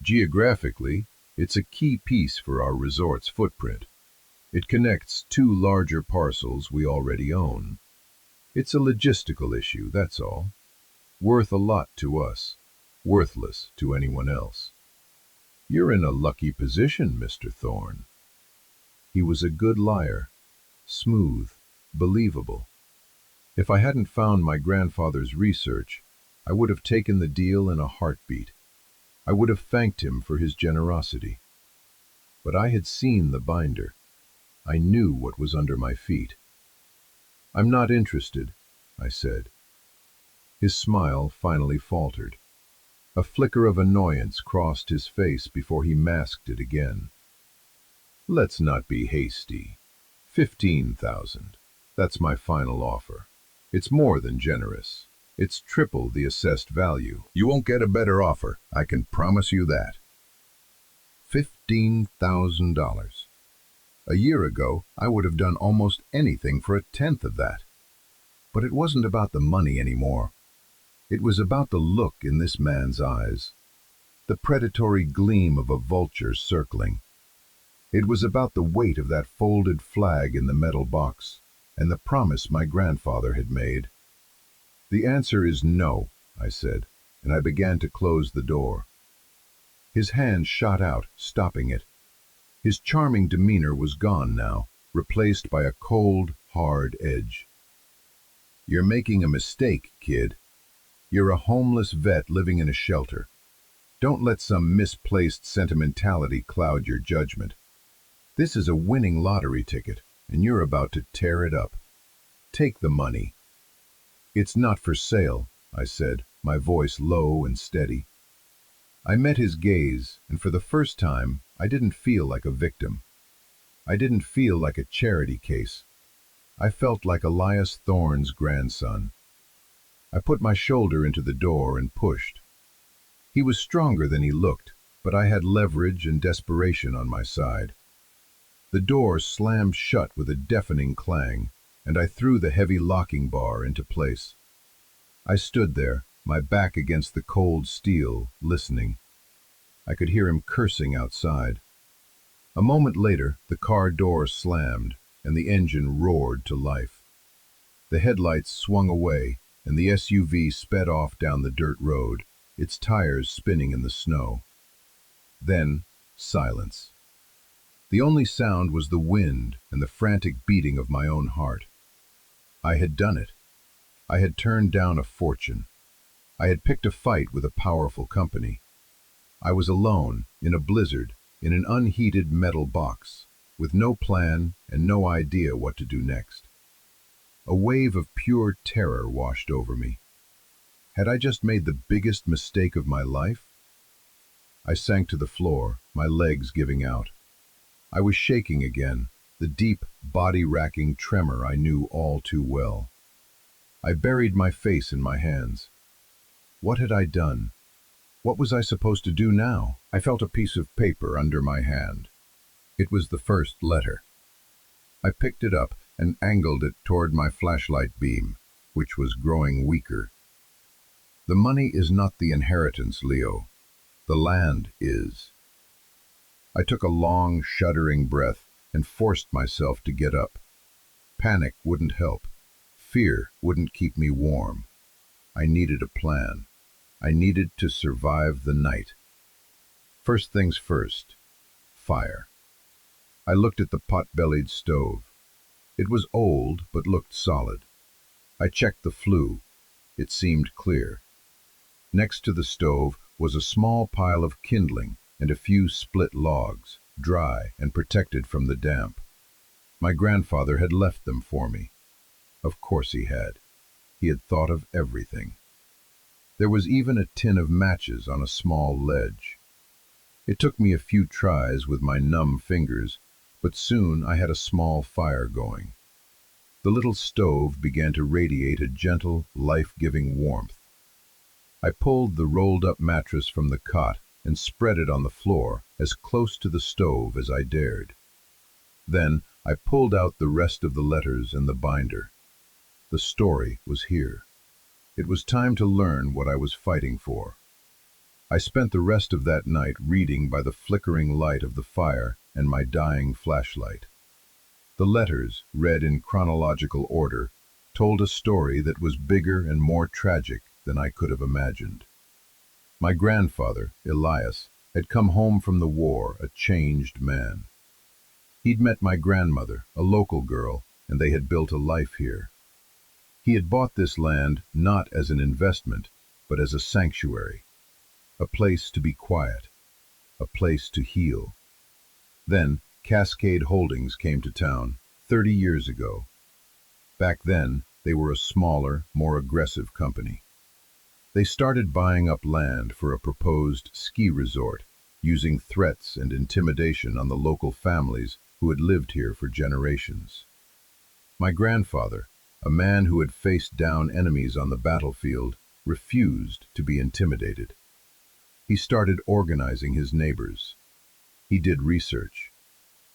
Geographically, it's a key piece for our resort's footprint. It connects two larger parcels we already own. It's a logistical issue, that's all. Worth a lot to us, worthless to anyone else. You're in a lucky position, Mr. Thorne." He was a good liar, smooth, believable. If I hadn't found my grandfather's research, I would have taken the deal in a heartbeat. I would have thanked him for his generosity. But I had seen the binder. I knew what was under my feet. "I'm not interested," I said. His smile finally faltered. A flicker of annoyance crossed his face before he masked it again. "Let's not be hasty. 15,000. That's my final offer. It's more than generous. It's triple the assessed value. You won't get a better offer, I can promise you that." $15,000. A year ago, I would have done almost anything for a tenth of that. But it wasn't about the money anymore. It was about the look in this man's eyes, the predatory gleam of a vulture circling. It was about the weight of that folded flag in the metal box, and the promise my grandfather had made. "The answer is no," I said, and I began to close the door. His hand shot out, stopping it. His charming demeanor was gone now, replaced by a cold, hard edge. "You're making a mistake, kid. You're a homeless vet living in a shelter. Don't let some misplaced sentimentality cloud your judgment. This is a winning lottery ticket, and you're about to tear it up. Take the money." "It's not for sale," I said, my voice low and steady. I met his gaze, and for the first time, I didn't feel like a victim. I didn't feel like a charity case. I felt like Elias Thorne's grandson. I put my shoulder into the door and pushed. He was stronger than he looked, but I had leverage and desperation on my side. The door slammed shut with a deafening clang, and I threw the heavy locking bar into place. I stood there, my back against the cold steel, listening. I could hear him cursing outside. A moment later, the car door slammed, and the engine roared to life. The headlights swung away, and the SUV sped off down the dirt road, its tires spinning in the snow. Then, silence. The only sound was the wind and the frantic beating of my own heart. I had done it. I had turned down a fortune. I had picked a fight with a powerful company. I was alone, in a blizzard, in an unheated metal box, with no plan and no idea what to do next. A wave of pure terror washed over me. Had I just made the biggest mistake of my life? I sank to the floor, my legs giving out. I was shaking again, the deep, body-racking tremor I knew all too well. I buried my face in my hands. What had I done? What was I supposed to do now? I felt a piece of paper under my hand. It was the first letter. I picked it up and angled it toward my flashlight beam, which was growing weaker. The money is not the inheritance, Leo. The land is. I took a long, shuddering breath and forced myself to get up. Panic wouldn't help. Fear wouldn't keep me warm. I needed a plan. I needed to survive the night. First things first, fire. I looked at the pot-bellied stove. It was old, but looked solid. I checked the flue. It seemed clear. Next to the stove was a small pile of kindling and a few split logs, dry and protected from the damp. My grandfather had left them for me. Of course he had. He had thought of everything. There was even a tin of matches on a small ledge. It took me a few tries with my numb fingers, but soon I had a small fire going. The little stove began to radiate a gentle, life-giving warmth. I pulled the rolled-up mattress from the cot and spread it on the floor as close to the stove as I dared. Then I pulled out the rest of the letters and the binder. The story was here. It was time to learn what I was fighting for. I spent the rest of that night reading by the flickering light of the fire and my dying flashlight. The letters, read in chronological order, told a story that was bigger and more tragic than I could have imagined. My grandfather, Elias, had come home from the war a changed man. He'd met my grandmother, a local girl, and they had built a life here. He had bought this land not as an investment, but as a sanctuary, a place to be quiet, a place to heal. Then Cascade Holdings came to town 30 years ago. Back then, they were a smaller, more aggressive company. They started buying up land for a proposed ski resort, using threats and intimidation on the local families who had lived here for generations. My grandfather, a man who had faced down enemies on the battlefield, refused to be intimidated. He started organizing his neighbors. He did research,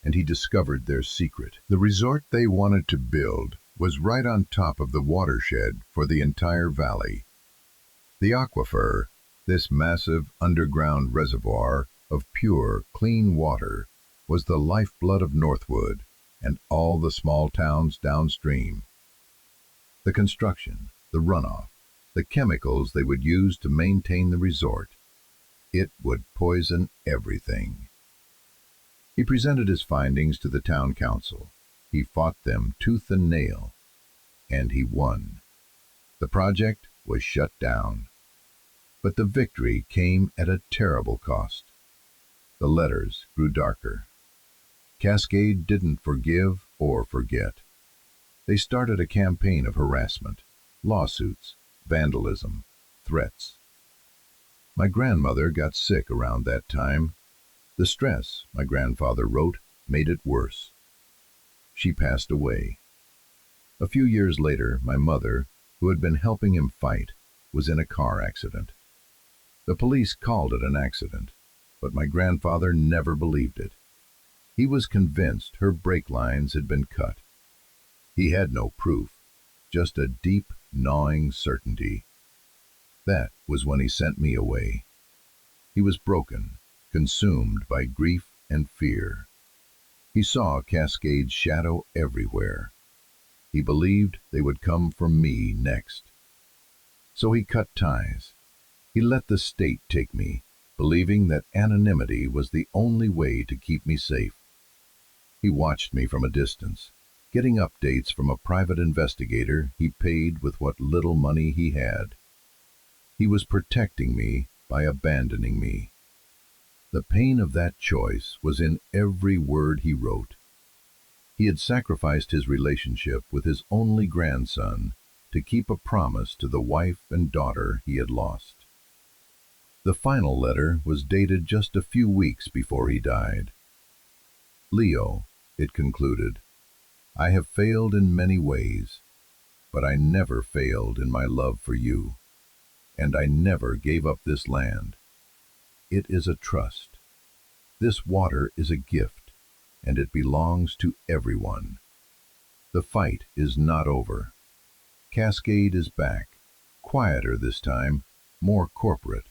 and he discovered their secret. The resort they wanted to build was right on top of the watershed for the entire valley. The aquifer, this massive underground reservoir of pure, clean water, was the lifeblood of Northwood and all the small towns downstream. The construction, the runoff, the chemicals they would use to maintain the resort, it would poison everything. He presented his findings to the town council. He fought them tooth and nail, and he won. The project was shut down. But the victory came at a terrible cost. The letters grew darker. Cascade didn't forgive or forget. They started a campaign of harassment, lawsuits, vandalism, threats. My grandmother got sick around that time. The stress, my grandfather wrote, made it worse. She passed away. A few years later, my mother, who had been helping him fight, was in a car accident. The police called it an accident, but my grandfather never believed it. He was convinced her brake lines had been cut. He had no proof, just a deep, gnawing certainty. That was when he sent me away. He was broken, consumed by grief and fear. He saw Cascade's shadow everywhere. He believed they would come for me next. So he cut ties. He let the state take me, believing that anonymity was the only way to keep me safe. He watched me from a distance, getting updates from a private investigator he paid with what little money he had. He was protecting me by abandoning me. The pain of that choice was in every word he wrote. He had sacrificed his relationship with his only grandson to keep a promise to the wife and daughter he had lost. The final letter was dated just a few weeks before he died. Leo, it concluded, I have failed in many ways, but I never failed in my love for you. and I never gave up this land. It is a trust. This water is a gift, and it belongs to everyone. The fight is not over. Cascade is back, quieter this time, more corporate.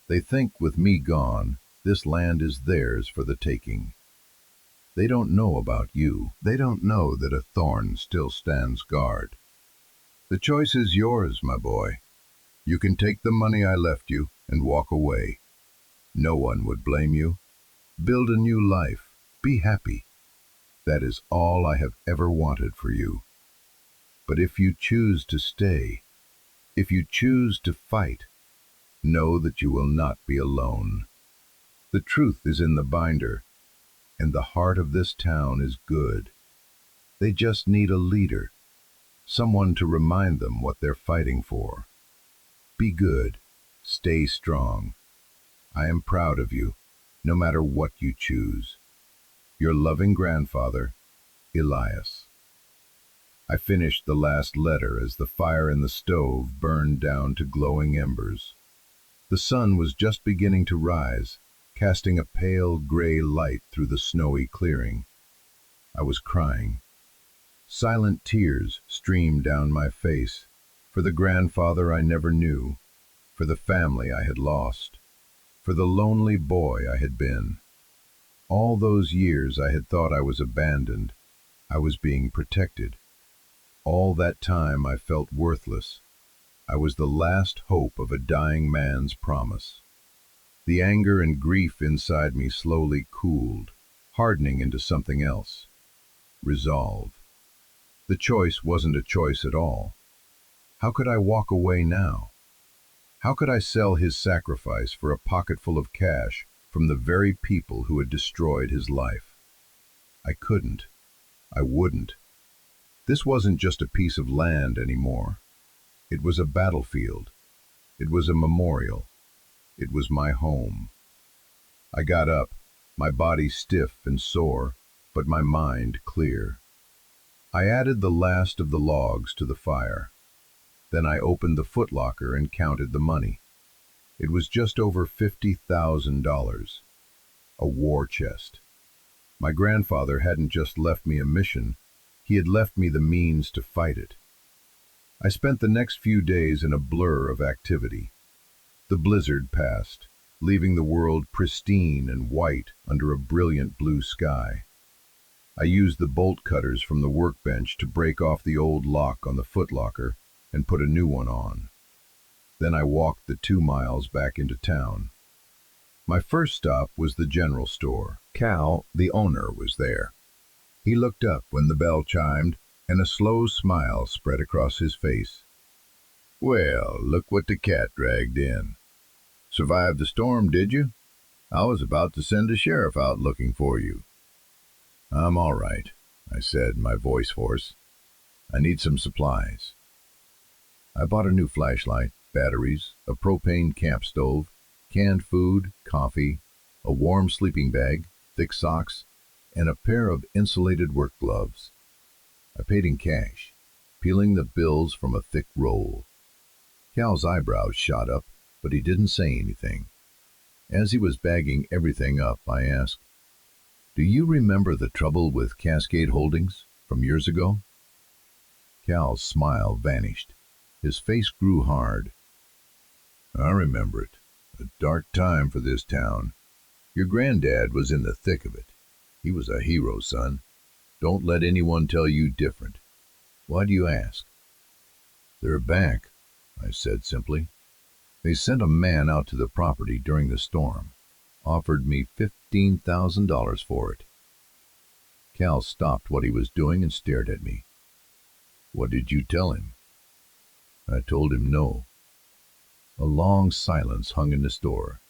They think with me gone, this land is theirs for the taking. They don't know about you. They don't know that a thorn still stands guard. The choice is yours, my boy. You can take the money I left you and walk away. No one would blame you. Build a new life. Be happy. That is all I have ever wanted for you. But if you choose to stay, if you choose to fight, know that you will not be alone. The truth is in the binder, and the heart of this town is good. They just need a leader, someone to remind them what they're fighting for. Be good. Stay strong. I am proud of you, no matter what you choose. Your loving grandfather, Elias. I finished the last letter as the fire in the stove burned down to glowing embers. The sun was just beginning to rise, casting a pale gray light through the snowy clearing. I was crying. Silent tears streamed down my face, for the grandfather I never knew, for the family I had lost, for the lonely boy I had been. All those years I had thought I was abandoned. I was being protected. All that time I felt worthless. I was the last hope of a dying man's promise. The anger and grief inside me slowly cooled, hardening into something else. Resolve. The choice wasn't a choice at all. How could I walk away now? How could I sell his sacrifice for a pocketful of cash from the very people who had destroyed his life? I couldn't. I wouldn't. This wasn't just a piece of land anymore. It was a battlefield. It was a memorial. It was my home. I got up, my body stiff and sore, but my mind clear. I added the last of the logs to the fire. Then I opened the footlocker and counted the money. It was just over $50,000. A war chest. My grandfather hadn't just left me a mission, he had left me the means to fight it. I spent the next few days in a blur of activity. The blizzard passed, leaving the world pristine and white under a brilliant blue sky. I used the bolt cutters from the workbench to break off the old lock on the footlocker and put a new one on. Then I walked the 2 miles back into town. My first stop was the general store. Cal, the owner, was there. He looked up when the bell chimed, and a slow smile spread across his face. "Well, look what the cat dragged in. Survived the storm, did you? I was about to send a sheriff out looking for you." "I'm all right," I said, my voice hoarse. "I need some supplies." I bought a new flashlight, batteries, a propane camp stove, canned food, coffee, a warm sleeping bag, thick socks, and a pair of insulated work gloves. I paid in cash, peeling the bills from a thick roll. Cal's eyebrows shot up, but he didn't say anything. As he was bagging everything up, I asked, "Do you remember the trouble with Cascade Holdings from years ago?" Cal's smile vanished. His face grew hard. "I remember it. A dark time for this town. Your granddad was in the thick of it. He was a hero, son. Don't let anyone tell you different. Why do you ask?" "They're back," I said simply. "They sent a man out to the property during the storm. Offered me $15,000 for it." Cal stopped what he was doing and stared at me. "What did you tell him?" I told him no. A long silence hung in the store.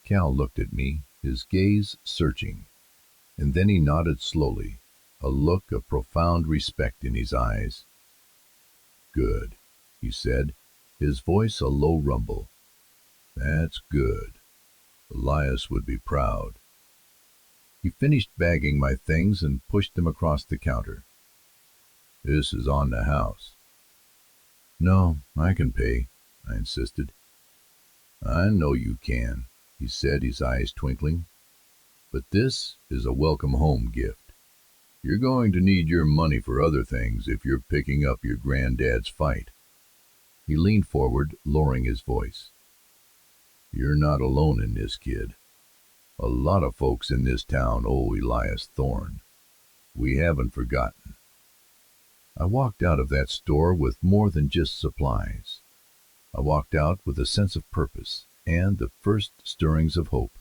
Cal looked at me, his gaze searching, and then he nodded slowly, a look of profound respect in his eyes. "Good," he said, his voice a low rumble. "That's good. Elias would be proud." He finished bagging my things and pushed them across the counter. "This is on the house." "No, I can pay. I insisted. I know you can, he said, his eyes twinkling. But this is a welcome home gift. You're going to need your money for other things if you're picking up your granddad's fight. He leaned forward, lowering his voice. You're not alone in this, kid. A lot of folks in this town owe Elias Thorne. We haven't forgotten. I walked out of that store with more than just supplies. I walked out with a sense of purpose and the first stirrings of hope.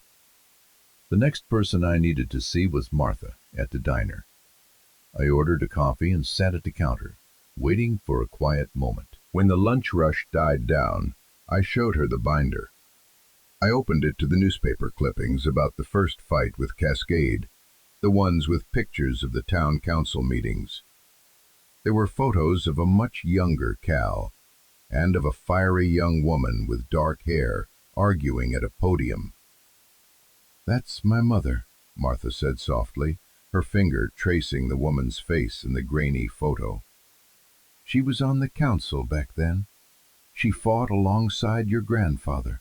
The next person I needed to see was Martha at the diner. I ordered a coffee and sat at the counter, waiting for a quiet moment. When the lunch rush died down, I showed her the binder. I opened it to the newspaper clippings about the first fight with Cascade, the ones with pictures of the town council meetings. There were photos of a much younger Cal, and of a fiery young woman with dark hair arguing at a podium. "That's my mother," Martha said softly, her finger tracing the woman's face in the grainy photo. "She was on the council back then. She fought alongside your grandfather.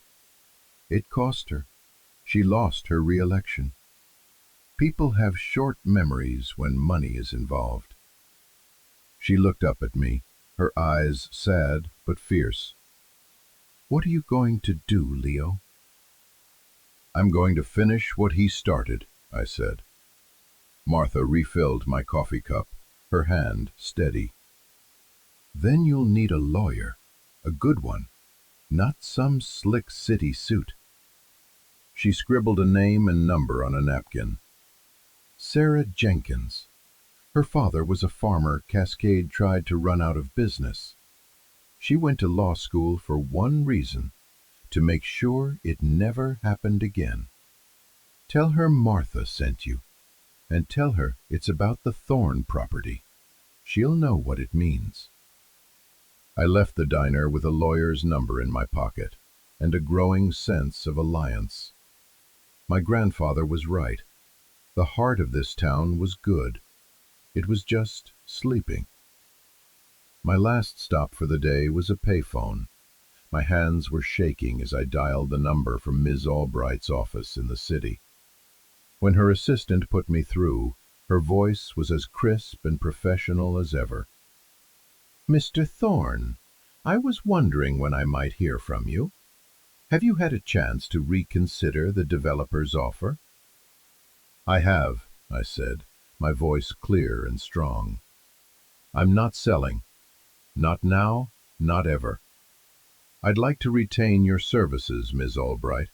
It cost her. She lost her re-election. People have short memories when money is involved." She looked up at me, her eyes sad but fierce. "What are you going to do, Leo?" "I'm going to finish what he started," I said. Martha refilled my coffee cup, her hand steady. "Then you'll need a lawyer, a good one, not some slick city suit." She scribbled a name and number on a napkin. "Sarah Jenkins. Her father was a farmer Cascade tried to run out of business. She went to law school for one reason, to make sure it never happened again. Tell her Martha sent you, and tell her it's about the Thorne property. She'll know what it means." I left the diner with a lawyer's number in my pocket, and a growing sense of alliance. My grandfather was right. The heart of this town was good. It was just sleeping. My last stop for the day was a payphone. My hands were shaking as I dialed the number from Ms. Albright's office in the city. When her assistant put me through, her voice was as crisp and professional as ever. "Mr. Thorne, I was wondering when I might hear from you. Have you had a chance to reconsider the developer's offer?" "I have," I said, my voice clear and strong. "I'm not selling. Not now, not ever. I'd like to retain your services, Ms. Albright.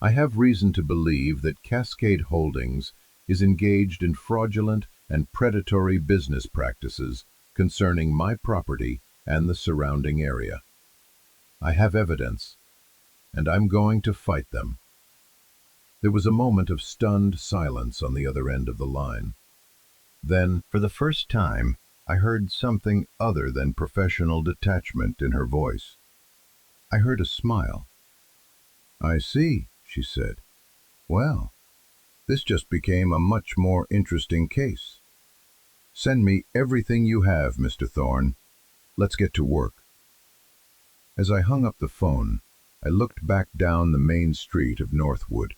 I have reason to believe that Cascade Holdings is engaged in fraudulent and predatory business practices concerning my property and the surrounding area. I have evidence, and I'm going to fight them." There was a moment of stunned silence on the other end of the line. Then, for the first time, I heard something other than professional detachment in her voice. I heard a smile. "I see," she said. "Well, this just became a much more interesting case. Send me everything you have, Mr. Thorne. Let's get to work." As I hung up the phone, I looked back down the main street of Northwood.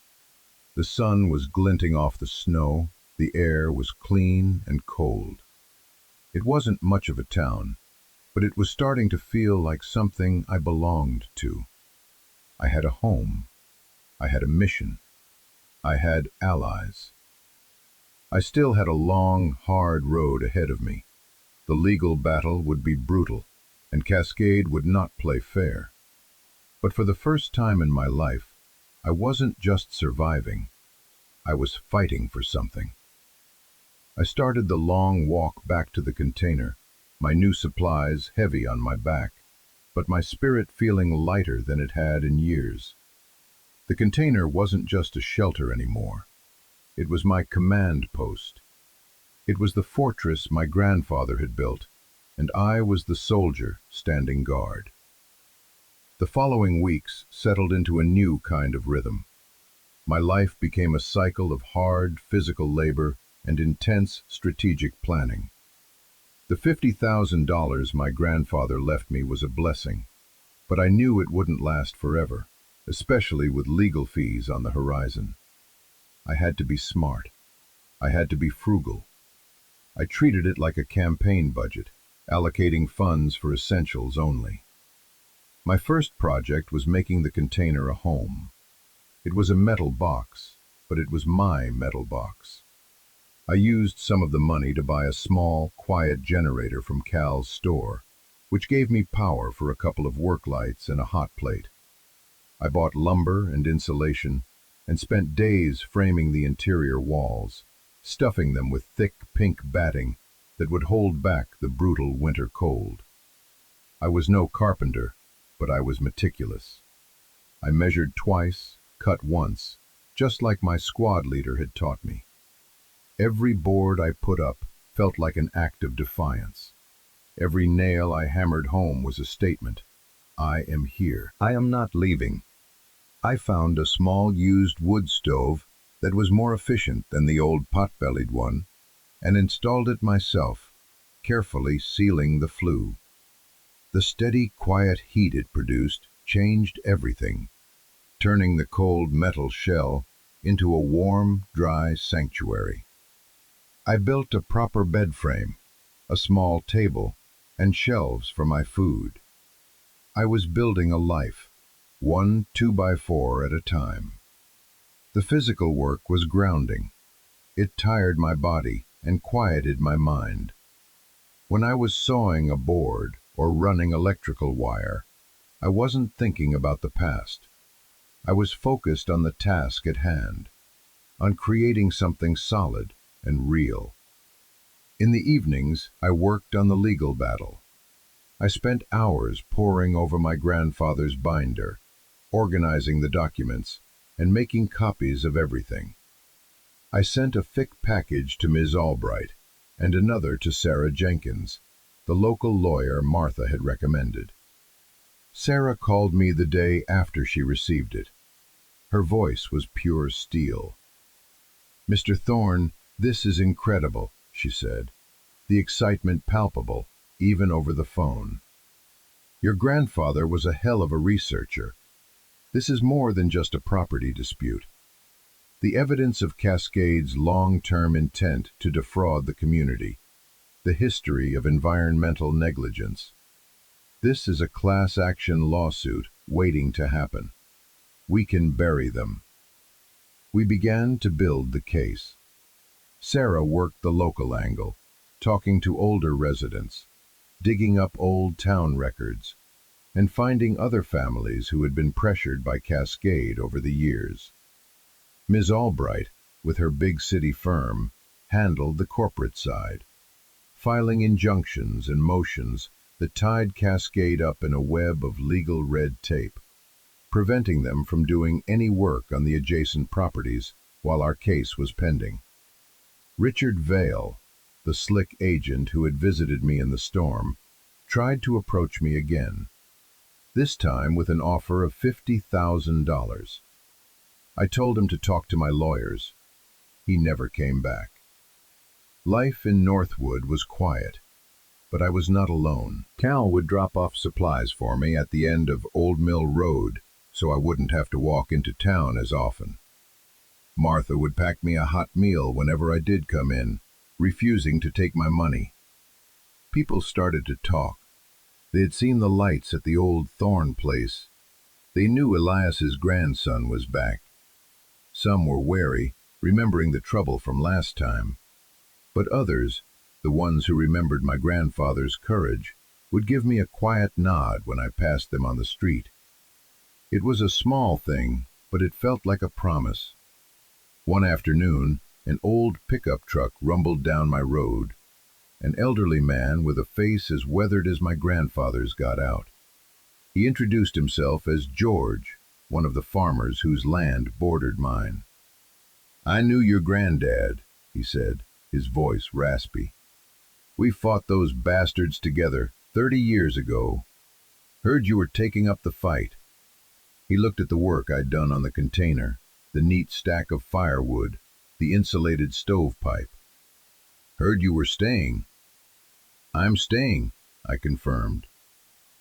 The sun was glinting off the snow, the air was clean and cold. It wasn't much of a town, but it was starting to feel like something I belonged to. I had a home. I had a mission. I had allies. I still had a long, hard road ahead of me. The legal battle would be brutal, and Cascade would not play fair. But for the first time in my life, I wasn't just surviving. I was fighting for something. I started the long walk back to the container, my new supplies heavy on my back, but my spirit feeling lighter than it had in years. The container wasn't just a shelter anymore. It was my command post. It was the fortress my grandfather had built, and I was the soldier standing guard. The following weeks settled into a new kind of rhythm. My life became a cycle of hard physical labor and intense strategic planning. The $50,000 my grandfather left me was a blessing. But I knew it wouldn't last forever, especially with legal fees on the horizon. I had to be smart. I had to be frugal. I treated it like a campaign budget, allocating funds for essentials only. My first project was making the container a home. It was a metal box, but it was my metal box. I used some of the money to buy a small, quiet generator from Cal's store, which gave me power for a couple of work lights and a hot plate. I bought lumber and insulation and spent days framing the interior walls, stuffing them with thick pink batting that would hold back the brutal winter cold. I was no carpenter, but I was meticulous. I measured twice, cut once, just like my squad leader had taught me. Every board I put up felt like an act of defiance. Every nail I hammered home was a statement. I am here. I am not leaving. I found a small used wood stove that was more efficient than the old pot-bellied one, and installed it myself, carefully sealing the flue. The steady, quiet heat it produced changed everything, turning the cold metal shell into a warm, dry sanctuary. I built a proper bed frame, a small table, and shelves for my food. I was building a life, one 2x4 at a time. The physical work was grounding. It tired my body and quieted my mind. When I was sawing a board or running electrical wire, I wasn't thinking about the past. I was focused on the task at hand, on creating something solid and real. In the evenings, I worked on the legal battle. I spent hours poring over my grandfather's binder, organizing the documents, and making copies of everything. I sent a thick package to Ms. Albright and another to Sarah Jenkins, the local lawyer Martha had recommended. Sarah called me the day after she received it. Her voice was pure steel. "Mr. Thorne, this is incredible," she said, the excitement palpable, even over the phone. "Your grandfather was a hell of a researcher. This is more than just a property dispute. The evidence of Cascade's long-term intent to defraud the community, the history of environmental negligence. This is a class action lawsuit waiting to happen. We can bury them." We began to build the case. Sarah worked the local angle, talking to older residents, digging up old town records, and finding other families who had been pressured by Cascade over the years. Ms. Albright, with her big city firm, handled the corporate side, filing injunctions and motions that tied Cascade up in a web of legal red tape, preventing them from doing any work on the adjacent properties while our case was pending. Richard Vale, the slick agent who had visited me in the storm, tried to approach me again, this time with an offer of $50,000. I told him to talk to my lawyers. He never came back. Life in Northwood was quiet, but I was not alone. Cal would drop off supplies for me at the end of Old Mill Road, so I wouldn't have to walk into town as often. Martha would pack me a hot meal whenever I did come in, refusing to take my money. People started to talk. They had seen the lights at the old Thorne place. They knew Elias's grandson was back. Some were wary, remembering the trouble from last time. But others, the ones who remembered my grandfather's courage, would give me a quiet nod when I passed them on the street. It was a small thing, but it felt like a promise. One afternoon, an old pickup truck rumbled down my road. An elderly man with a face as weathered as my grandfather's got out. He introduced himself as George, one of the farmers whose land bordered mine. "I knew your granddad," he said, his voice raspy. "We fought those bastards together 30 years ago. Heard you were taking up the fight." He looked at the work I'd done on the container, the neat stack of firewood, the insulated stovepipe. "Heard you were staying." "I'm staying," I confirmed.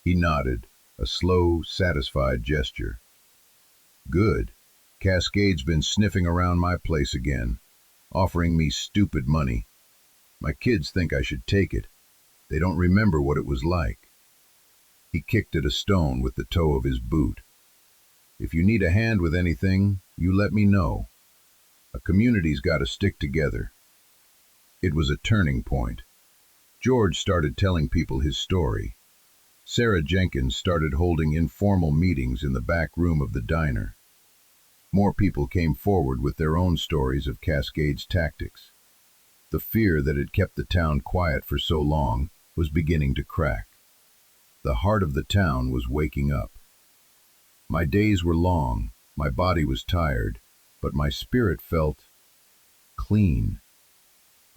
He nodded, a slow, satisfied gesture. Good. Cascade's been sniffing around my place again, offering me stupid money. My kids think I should take it. They don't remember what it was like. He kicked at a stone with the toe of his boot. If you need a hand with anything, you let me know. A community's got to stick together. It was a turning point. George started telling people his story. Sarah Jenkins started holding informal meetings in the back room of the diner. More people came forward with their own stories of Cascade's tactics. The fear that had kept the town quiet for so long was beginning to crack. The heart of the town was waking up. My days were long, my body was tired, but my spirit felt clean.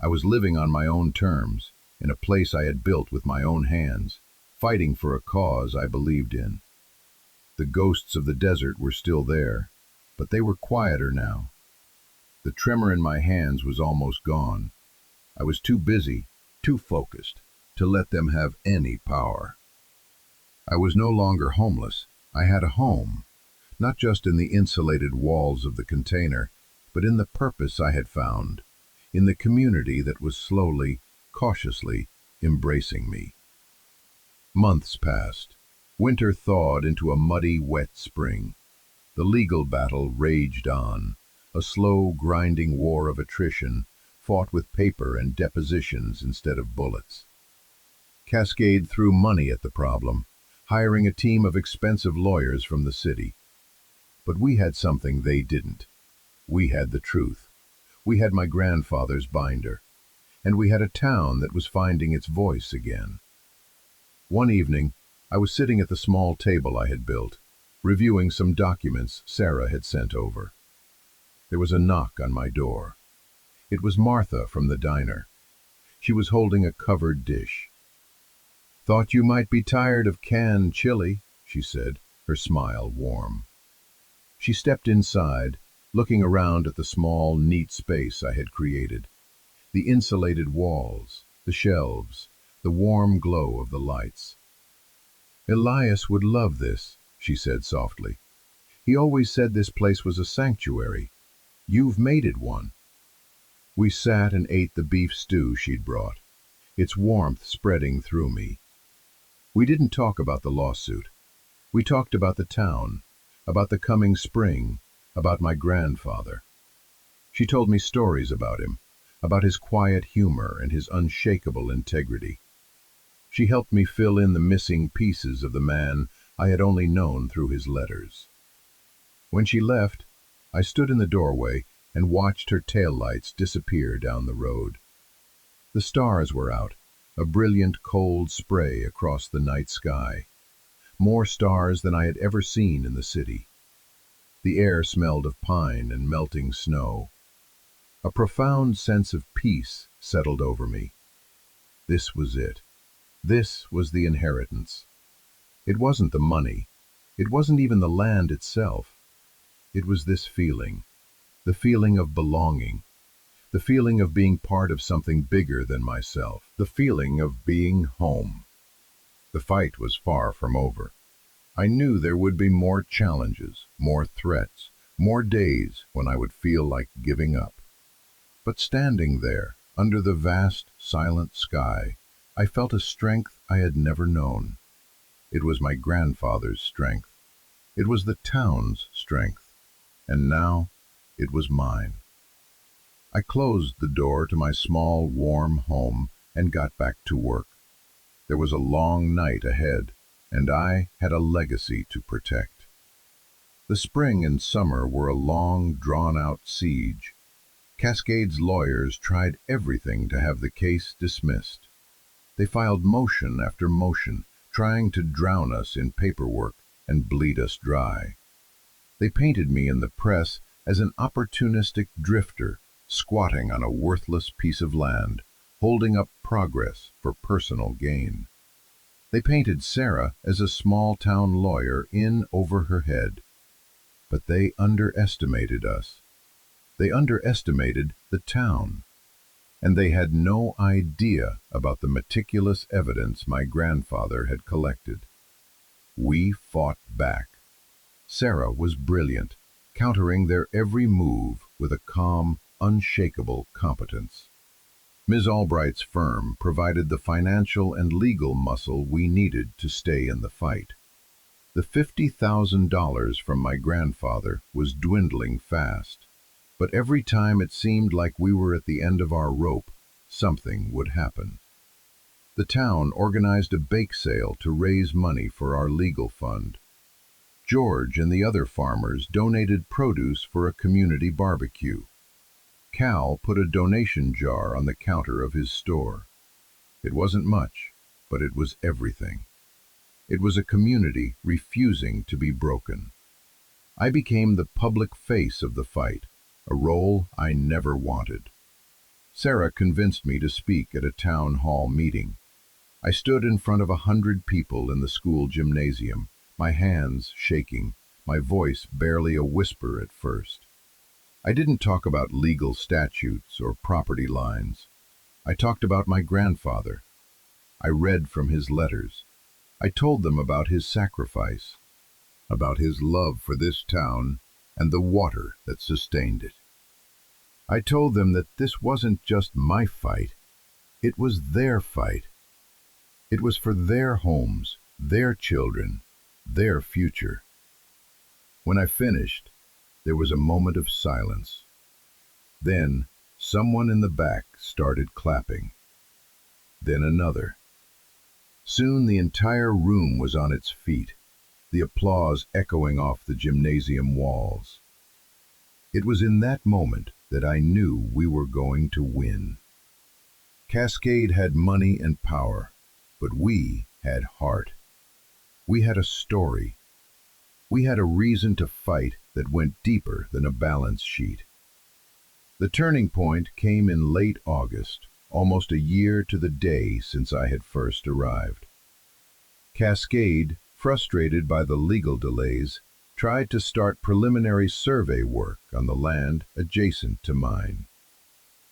I was living on my own terms, in a place I had built with my own hands, fighting for a cause I believed in. The ghosts of the desert were still there, but they were quieter now. The tremor in my hands was almost gone. I was too busy, too focused, to let them have any power. I was no longer homeless. I had a home, not just in the insulated walls of the container, but in the purpose I had found, in the community that was slowly, cautiously embracing me. Months passed. Winter thawed into a muddy, wet spring. The legal battle raged on, a slow, grinding war of attrition, fought with paper and depositions instead of bullets. Cascade threw money at the problem, hiring a team of expensive lawyers from the city. But we had something they didn't. We had the truth. We had my grandfather's binder. And we had a town that was finding its voice again. One evening, I was sitting at the small table I had built, reviewing some documents Sarah had sent over. There was a knock on my door. It was Martha from the diner. She was holding a covered dish. "Thought you might be tired of canned chili," she said, her smile warm. She stepped inside, looking around at the small, neat space I had created. The insulated walls, the shelves, the warm glow of the lights. "Elias would love this," she said softly. "He always said this place was a sanctuary. You've made it one." We sat and ate the beef stew she'd brought, its warmth spreading through me. We didn't talk about the lawsuit. We talked about the town, about the coming spring, about my grandfather. She told me stories about him, about his quiet humor and his unshakable integrity. She helped me fill in the missing pieces of the man I had only known through his letters. When she left, I stood in the doorway and watched her taillights disappear down the road. The stars were out, a brilliant cold spray across the night sky. More stars than I had ever seen in the city. The air smelled of pine and melting snow. A profound sense of peace settled over me. This was it. This was the inheritance. It wasn't the money. It wasn't even the land itself. It was this feeling, the feeling of belonging, the feeling of being part of something bigger than myself, the feeling of being home. The fight was far from over. I knew there would be more challenges, more threats, more days when I would feel like giving up. But standing there, under the vast, silent sky, I felt a strength I had never known. It was my grandfather's strength. It was the town's strength. And now, it was mine. I closed the door to my small, warm home and got back to work. There was a long night ahead, and I had a legacy to protect. The spring and summer were a long, drawn-out siege. Cascade's lawyers tried everything to have the case dismissed. They filed motion after motion, trying to drown us in paperwork and bleed us dry. They painted me in the press as an opportunistic drifter, squatting on a worthless piece of land, holding up progress for personal gain. They painted Sarah as a small-town lawyer in over her head. But they underestimated us. They underestimated the town. And they had no idea about the meticulous evidence my grandfather had collected. We fought back. Sarah was brilliant, countering their every move with a calm, unshakable competence. Ms. Albright's firm provided the financial and legal muscle we needed to stay in the fight. The $50,000 from my grandfather was dwindling fast, but every time it seemed like we were at the end of our rope, something would happen. The town organized a bake sale to raise money for our legal fund. George and the other farmers donated produce for a community barbecue. Cal put a donation jar on the counter of his store. It wasn't much, but it was everything. It was a community refusing to be broken. I became the public face of the fight, a role I never wanted. Sarah convinced me to speak at a town hall meeting. I stood in front of 100 people in the school gymnasium, my hands shaking, my voice barely a whisper at first. I didn't talk about legal statutes or property lines. I talked about my grandfather. I read from his letters. I told them about his sacrifice, about his love for this town and the water that sustained it. I told them that this wasn't just my fight, it was their fight. It was for their homes, their children, their future. When I finished, there was a moment of silence. Then, someone in the back started clapping. Then another. Soon the entire room was on its feet, the applause echoing off the gymnasium walls. It was in that moment that I knew we were going to win. Cascade had money and power, but we had heart. We had a story. We had a reason to fight that went deeper than a balance sheet. The turning point came in late August, almost a year to the day since I had first arrived. Cascade, frustrated by the legal delays, tried to start preliminary survey work on the land adjacent to mine.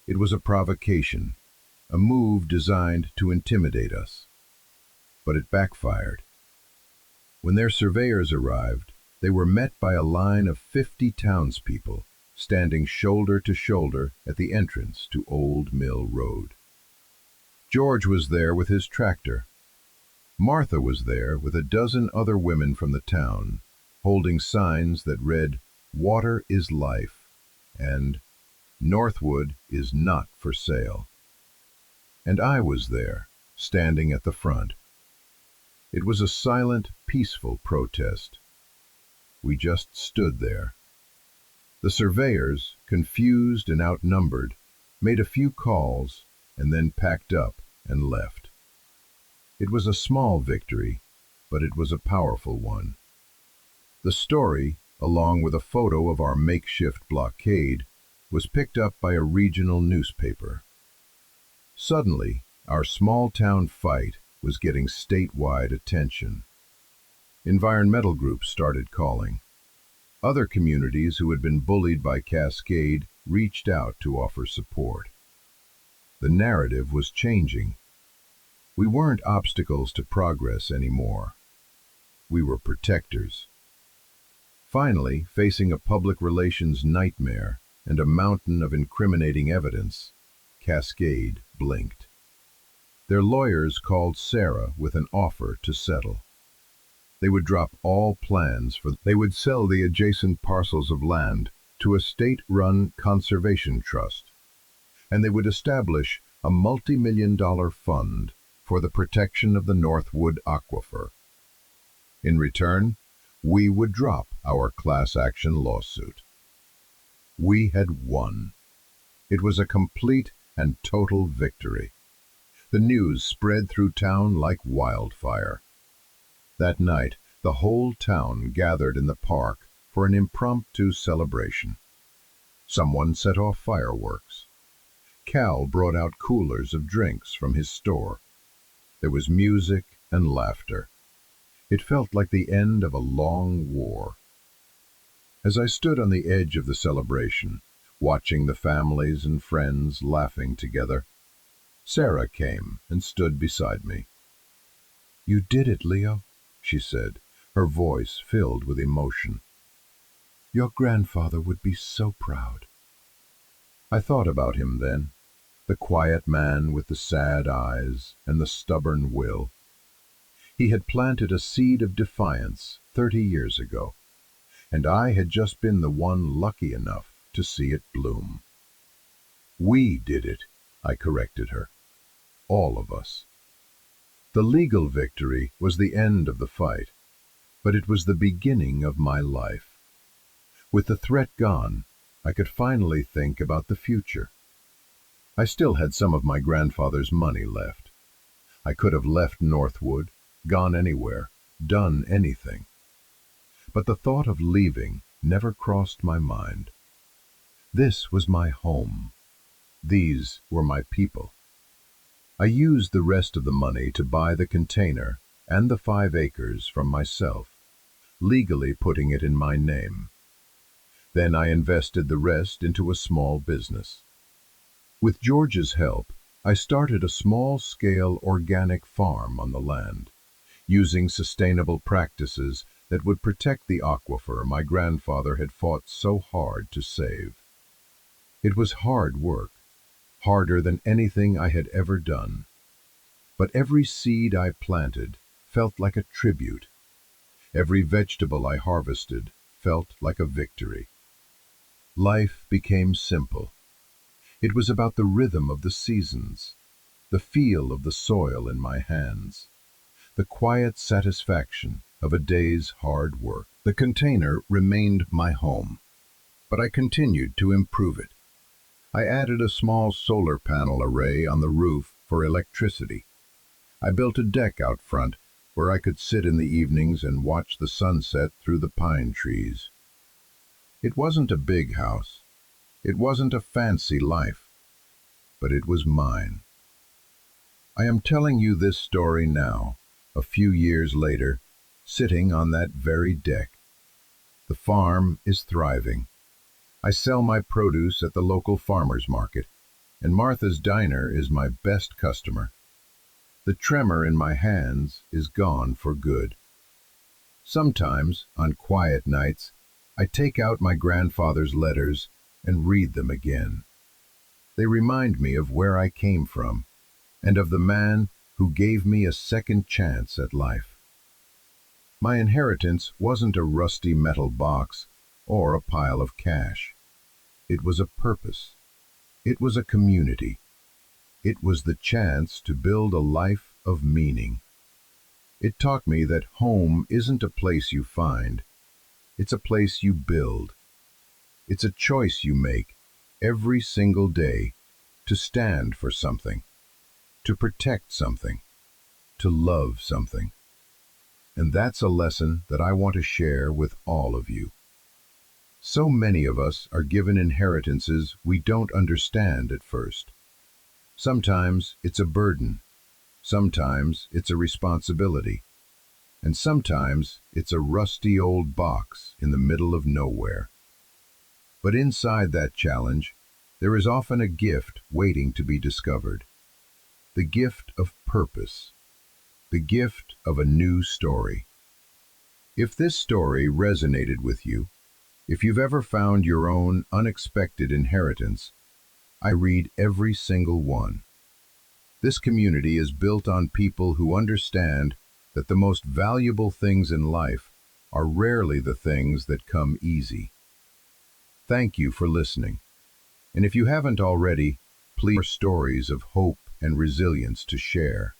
It was a provocation, a move designed to intimidate us. But it backfired. When their surveyors arrived, they were met by a line of 50 townspeople standing shoulder to shoulder at the entrance to Old Mill Road. George was there with his tractor. Martha was there with a dozen other women from the town, holding signs that read, "Water is life," and "Northwood is not for sale." And I was there, standing at the front. It was a silent, peaceful protest. We just stood there. The surveyors, confused and outnumbered, made a few calls and then packed up and left. It was a small victory, but it was a powerful one. The story, along with a photo of our makeshift blockade, was picked up by a regional newspaper. Suddenly, our small-town fight was getting statewide attention. Environmental groups started calling. Other communities who had been bullied by Cascade reached out to offer support. The narrative was changing. We weren't obstacles to progress anymore. We were protectors. Finally, facing a public relations nightmare and a mountain of incriminating evidence, Cascade blinked. Their lawyers called Sarah with an offer to settle. They would drop all plans they would sell the adjacent parcels of land to a state-run conservation trust, and they would establish a multi-million-dollar fund for the protection of the Northwood Aquifer. In return, we would drop our class-action lawsuit. We had won. It was a complete and total victory. The news spread through town like wildfire. That night, the whole town gathered in the park for an impromptu celebration. Someone set off fireworks. Cal brought out coolers of drinks from his store. There was music and laughter. It felt like the end of a long war. As I stood on the edge of the celebration, watching the families and friends laughing together, Sarah came and stood beside me. "You did it, Leo," she said. her voice filled with emotion. "Your grandfather would be so proud." I thought about him then, the quiet man with the sad eyes and the stubborn will. He had planted a seed of defiance 30 years ago, and I had just been the one lucky enough to see it bloom. "We did it," I corrected her. "All of us." The legal victory was the end of the fight, but it was the beginning of my life. With the threat gone, I could finally think about the future. I still had some of my grandfather's money left. I could have left Northwood, gone anywhere, done anything. But the thought of leaving never crossed my mind. This was my home. These were my people. I used the rest of the money to buy the container and the 5 acres from myself, legally putting it in my name. Then I invested the rest into a small business. With George's help, I started a small-scale organic farm on the land, using sustainable practices that would protect the aquifer my grandfather had fought so hard to save. It was hard work, harder than anything I had ever done. But every seed I planted felt like a tribute. Every vegetable I harvested felt like a victory. Life became simple. It was about the rhythm of the seasons, the feel of the soil in my hands, the quiet satisfaction of a day's hard work. The container remained my home, but I continued to improve it. I added a small solar panel array on the roof for electricity. I built a deck out front where I could sit in the evenings and watch the sunset through the pine trees. It wasn't a big house. It wasn't a fancy life, but it was mine. I am telling you this story now, a few years later, sitting on that very deck. The farm is thriving. I sell my produce at the local farmers market, and Martha's Diner is my best customer. The tremor in my hands is gone for good. Sometimes, on quiet nights, I take out my grandfather's letters and read them again. They remind me of where I came from, and of the man who gave me a second chance at life. My inheritance wasn't a rusty metal box or a pile of cash. It was a purpose. It was a community. It was the chance to build a life of meaning. It taught me that home isn't a place you find. It's a place you build. It's a choice you make every single day to stand for something, to protect something, to love something. And that's a lesson that I want to share with all of you. So many of us are given inheritances we don't understand at first. Sometimes it's a burden, sometimes it's a responsibility, and sometimes it's a rusty old box in the middle of nowhere. But inside that challenge, there is often a gift waiting to be discovered. The gift of purpose. The gift of a new story. If this story resonated with you, if you've ever found your own unexpected inheritance, I read every single one. This community is built on people who understand that the most valuable things in life are rarely the things that come easy. Thank you for listening. And if you haven't already, please share stories of hope and resilience to share.